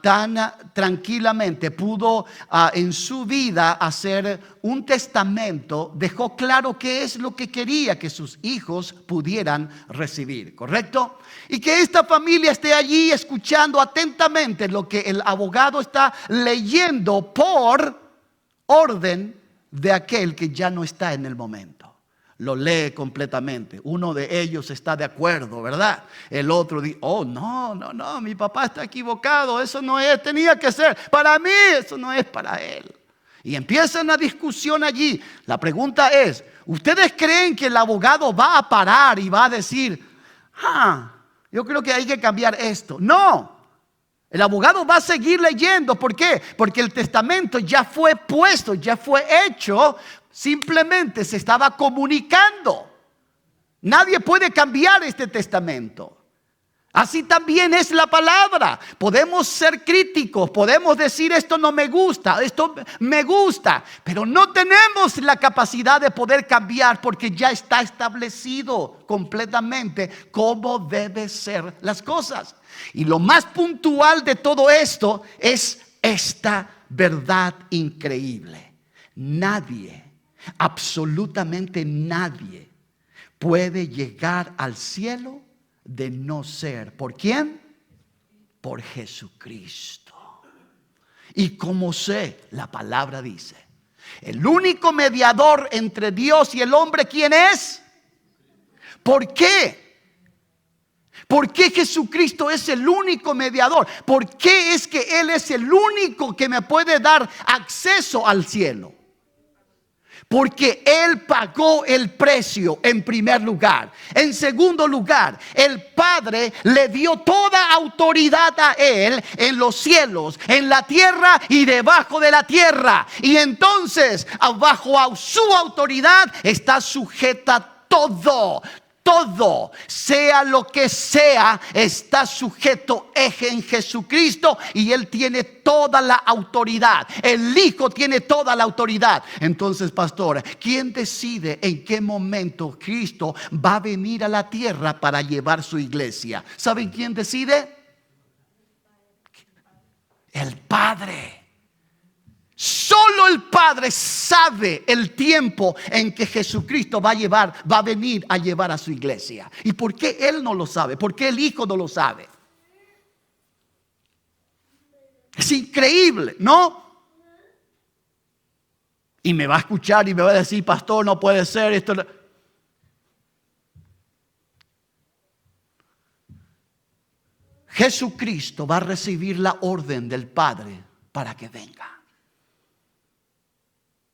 tan tranquilamente pudo en su vida hacer un testamento, dejó claro qué es lo que quería que sus hijos pudieran recibir, ¿correcto? Y que esta familia esté allí escuchando atentamente lo que el abogado está leyendo por orden de aquel que ya no está en el momento. Lo lee completamente. Uno de ellos está de acuerdo, ¿verdad? El otro dice, oh, no, mi papá está equivocado. Eso no es, tenía que ser para mí, eso no es para él. Y empieza una discusión allí. La pregunta es, ¿ustedes creen que el abogado va a parar y va a decir, yo creo que hay que cambiar esto? No. El abogado va a seguir leyendo. ¿Por qué? Porque el testamento ya fue puesto, ya fue hecho. Simplemente se estaba comunicando. Nadie puede cambiar este testamento. Así también es la palabra. Podemos ser críticos, podemos decir esto no me gusta, esto me gusta, pero no tenemos la capacidad de poder cambiar porque ya está establecido completamente cómo deben ser las cosas. Y lo más puntual de todo esto es esta verdad increíble. Nadie, absolutamente nadie puede llegar al cielo de no ser, ¿por quién? Por Jesucristo. Y como sé, la palabra dice, el único mediador entre Dios y el hombre, ¿quién es? ¿Por qué? ¿Por qué Jesucristo es el único mediador? ¿Por qué es que Él es el único que me puede dar acceso al cielo? Porque Él pagó el precio en primer lugar. En segundo lugar, el Padre le dio toda autoridad a Él en los cielos, en la tierra y debajo de la tierra. Y entonces, bajo su autoridad está sujeta todo. Todo, sea lo que sea, está sujeto en Jesucristo y Él tiene toda la autoridad. El Hijo tiene toda la autoridad. Entonces, pastor, ¿quién decide en qué momento Cristo va a venir a la tierra para llevar su iglesia? ¿Saben quién decide? El Padre. Solo el Padre sabe el tiempo en que Jesucristo va a venir a llevar a su iglesia. ¿Y por qué Él no lo sabe? ¿Por qué el Hijo no lo sabe? Es increíble, ¿no? Y me va a escuchar y me va a decir, pastor, no puede ser esto. Jesucristo va a recibir la orden del Padre para que venga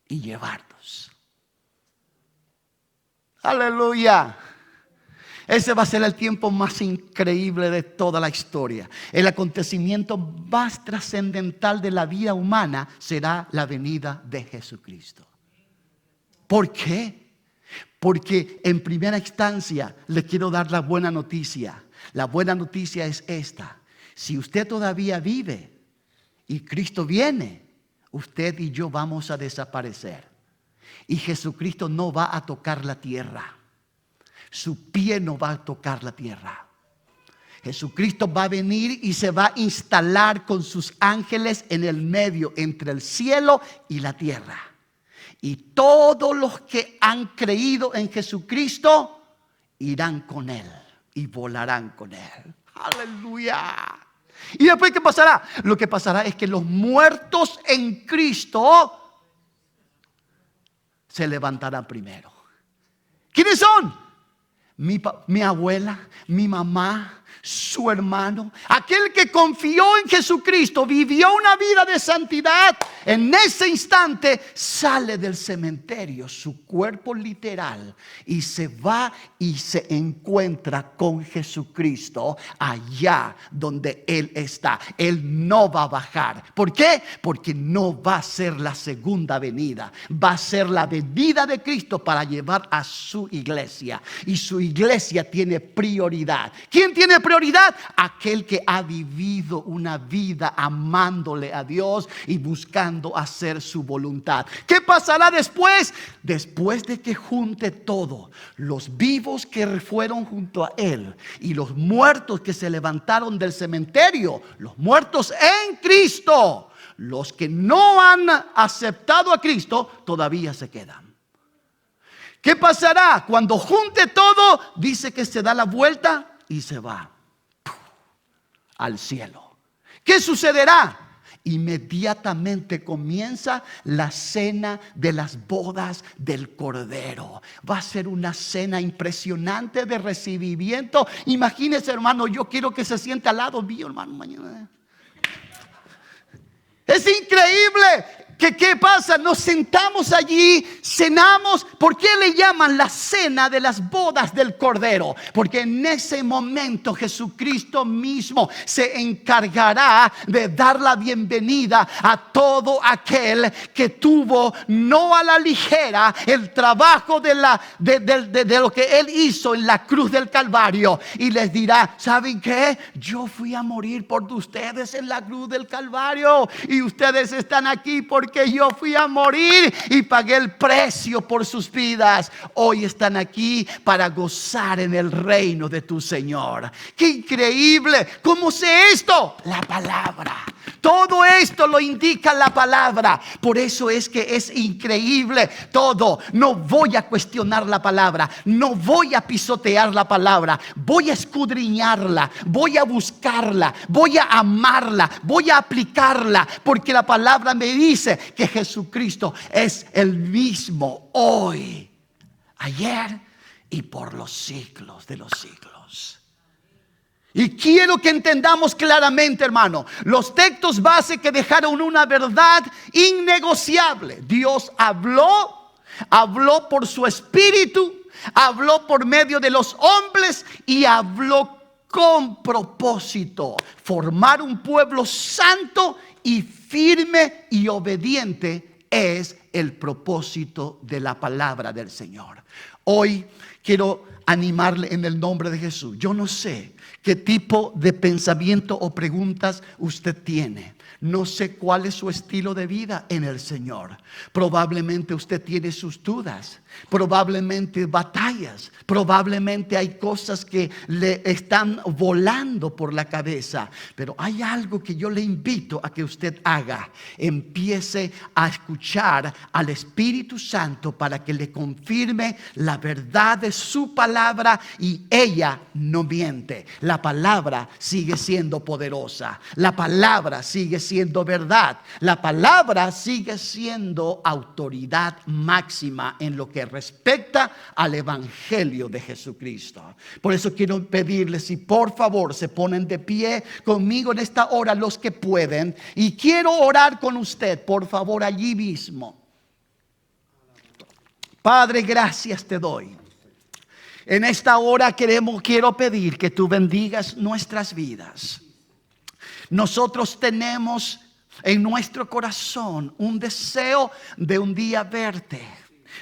y llevarnos. Aleluya. Ese va a ser el tiempo más increíble de toda la historia. El acontecimiento más trascendental de la vida humana será la venida de Jesucristo. ¿Por qué? Porque en primera instancia le quiero dar la buena noticia. La buena noticia es esta: si usted todavía vive y Cristo viene, usted y yo vamos a desaparecer. Y Jesucristo no va a tocar la tierra. Su pie no va a tocar la tierra. Jesucristo va a venir y se va a instalar con sus ángeles en el medio entre el cielo y la tierra. Y todos los que han creído en Jesucristo irán con Él y volarán con Él. Aleluya. ¿Y después qué pasará? Lo que pasará es que los muertos en Cristo se levantarán primero. ¿Quiénes son? Mi abuela, mi mamá, su hermano, aquel que confió en Jesucristo, vivió una vida de santidad. En ese instante sale del cementerio, su cuerpo literal, y se va y se encuentra con Jesucristo allá donde Él está. Él no va a bajar. ¿Por qué? Porque no va a ser la segunda venida. Va a ser la venida de Cristo para llevar a su iglesia. Y su iglesia tiene prioridad. ¿Quién tiene prioridad? Aquel que ha vivido una vida amándole a Dios y buscando hacer su voluntad. ¿Qué pasará después? Después de que junte todo, los vivos que fueron junto a Él y los muertos que se levantaron del cementerio, los muertos en Cristo, los que no han aceptado a Cristo, todavía se quedan. ¿Qué pasará? Cuando junte todo, dice que se da la vuelta y se va al cielo. ¿Qué sucederá? Inmediatamente comienza la cena de las bodas del Cordero. Va a ser una cena impresionante de recibimiento. Imagínese, hermano, yo quiero que se siente al lado mío, hermano, mañana. Es increíble. ¿Qué pasa? Nos sentamos allí, cenamos. ¿Por qué le llaman la cena de las bodas del Cordero? Porque en ese momento Jesucristo mismo se encargará de dar la bienvenida a todo aquel que tuvo no a la ligera el trabajo de lo que Él hizo en la cruz del Calvario. Y les dirá, ¿saben qué? Yo fui a morir por ustedes en la cruz del Calvario. Y ustedes están aquí porque yo fui a morir y pagué el precio por sus vidas. Hoy están aquí para gozar en el reino de tu Señor. ¡Qué increíble! ¿Cómo sé esto? La palabra. Todo esto lo indica la palabra. Por eso es que es increíble todo. No voy a cuestionar la palabra. No voy a pisotear la palabra. Voy a escudriñarla. Voy a buscarla. Voy a amarla. Voy a aplicarla. Porque la palabra me dice que Jesucristo es el mismo hoy, ayer y por los siglos de los siglos. Y quiero que entendamos claramente, hermano, los textos base que dejaron una verdad innegociable. Dios habló por su espíritu, habló por medio de los hombres y habló con propósito: formar un pueblo santo y firme y obediente es el propósito de la palabra del Señor. Hoy quiero animarle en el nombre de Jesús. Yo no sé qué tipo de pensamiento o preguntas usted tiene. No sé cuál es su estilo de vida en el Señor. Probablemente usted tiene sus dudas. probablemente batallas, probablemente hay cosas que le están volando por la cabeza, pero hay algo que yo le invito a que usted haga. Empiece a escuchar al Espíritu Santo para que le confirme la verdad de su palabra, y ella no miente. La palabra sigue siendo poderosa, la palabra sigue siendo verdad, la palabra sigue siendo autoridad máxima en lo que respecta al Evangelio de Jesucristo. Por eso quiero pedirles si por favor se ponen de pie conmigo en esta hora los que pueden, y quiero orar con usted, por favor, allí mismo. Padre, gracias te doy. En esta hora quiero pedir que tú bendigas nuestras vidas. Nosotros tenemos en nuestro corazón un deseo de un día verte,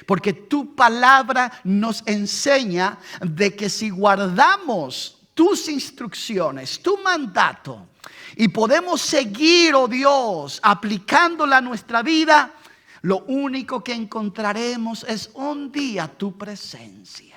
porque tu palabra nos enseña de que si guardamos tus instrucciones, tu mandato, y podemos seguir, oh Dios, aplicándola a nuestra vida, lo único que encontraremos es un día tu presencia.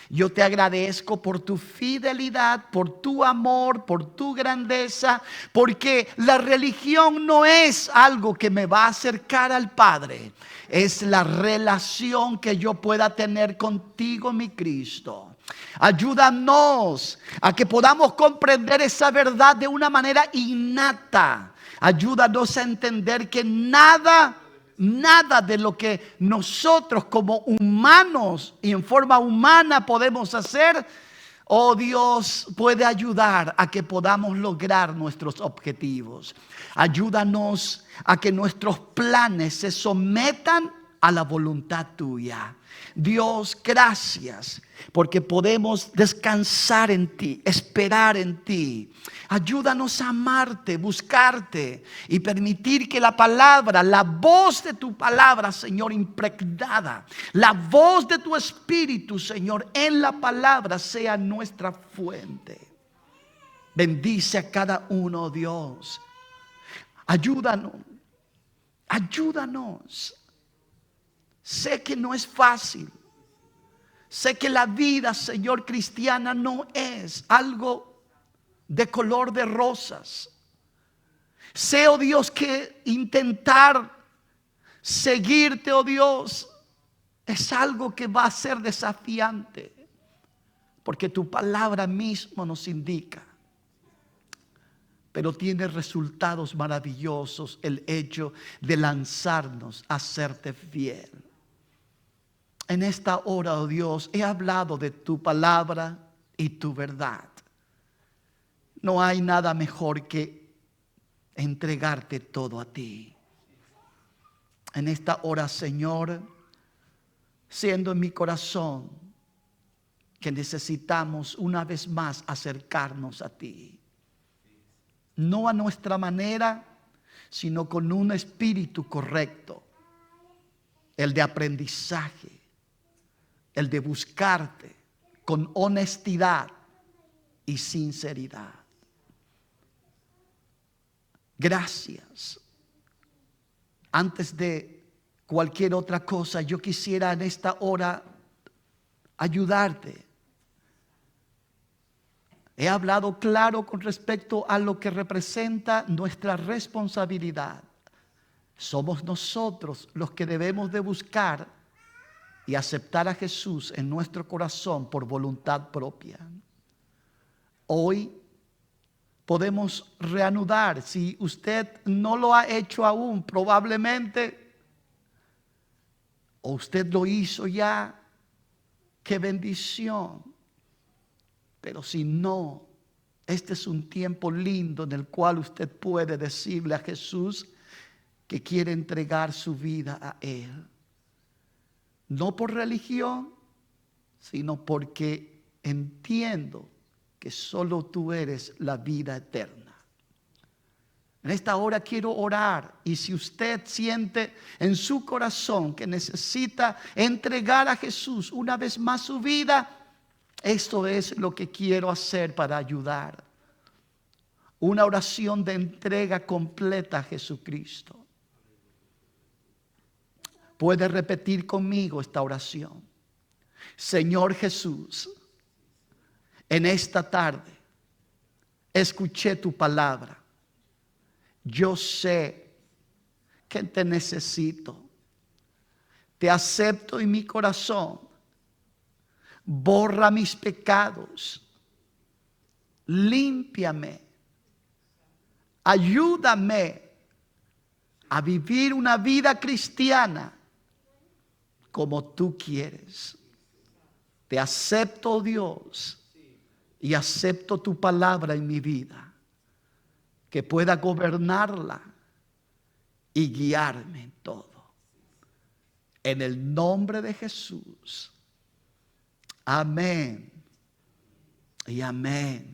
Yo te agradezco por tu fidelidad, por tu amor, por tu grandeza, porque la religión no es algo que me va a acercar al Padre, es la relación que yo pueda tener contigo, mi Cristo. Ayúdanos a que podamos comprender esa verdad de una manera innata. Ayúdanos a entender que nada de lo que nosotros como humanos y en forma humana podemos hacer, oh Dios, puede ayudar a que podamos lograr nuestros objetivos. Ayúdanos a que nuestros planes se sometan a la voluntad tuya. Dios, gracias, porque podemos descansar en ti, esperar en ti. Ayúdanos a amarte, buscarte y permitir que la palabra, la voz de tu palabra, Señor, impregnada, la voz de tu Espíritu, Señor, en la palabra sea nuestra fuente. Bendice a cada uno, Dios. Ayúdanos. Sé que no es fácil. Sé que la vida, Señor, cristiana no es algo de color de rosas. Sé, oh Dios, que intentar seguirte, oh Dios, es algo que va a ser desafiante, porque tu palabra mismo nos indica. Pero tiene resultados maravillosos el hecho de lanzarnos a serte fiel. En esta hora, oh Dios, he hablado de tu palabra y tu verdad. No hay nada mejor que entregarte todo a ti. En esta hora, Señor, siendo en mi corazón que necesitamos una vez más acercarnos a ti. No a nuestra manera, sino con un espíritu correcto. El de aprendizaje, el de buscarte con honestidad y sinceridad. Gracias. Antes de cualquier otra cosa, yo quisiera en esta hora ayudarte. He hablado claro con respecto a lo que representa nuestra responsabilidad. Somos nosotros los que debemos de buscar y aceptar a Jesús en nuestro corazón por voluntad propia. Hoy podemos reanudar. Si usted no lo ha hecho aún, probablemente, o usted lo hizo ya, qué bendición. Pero si no, este es un tiempo lindo en el cual usted puede decirle a Jesús que quiere entregar su vida a Él. No por religión, sino porque entiendo que solo tú eres la vida eterna. En esta hora quiero orar, y si usted siente en su corazón que necesita entregar a Jesús una vez más su vida, esto es lo que quiero hacer para ayudar. Una oración de entrega completa a Jesucristo. puede repetir conmigo esta oración. Señor Jesús, en esta tarde escuché tu palabra. Yo sé que te necesito. Te acepto en mi corazón. Borra mis pecados. Límpiame. Ayúdame a vivir una vida cristiana como tú quieres. Te acepto, Dios, y acepto tu palabra en mi vida, que pueda gobernarla y guiarme en todo. En el nombre de Jesús. Amén y amén.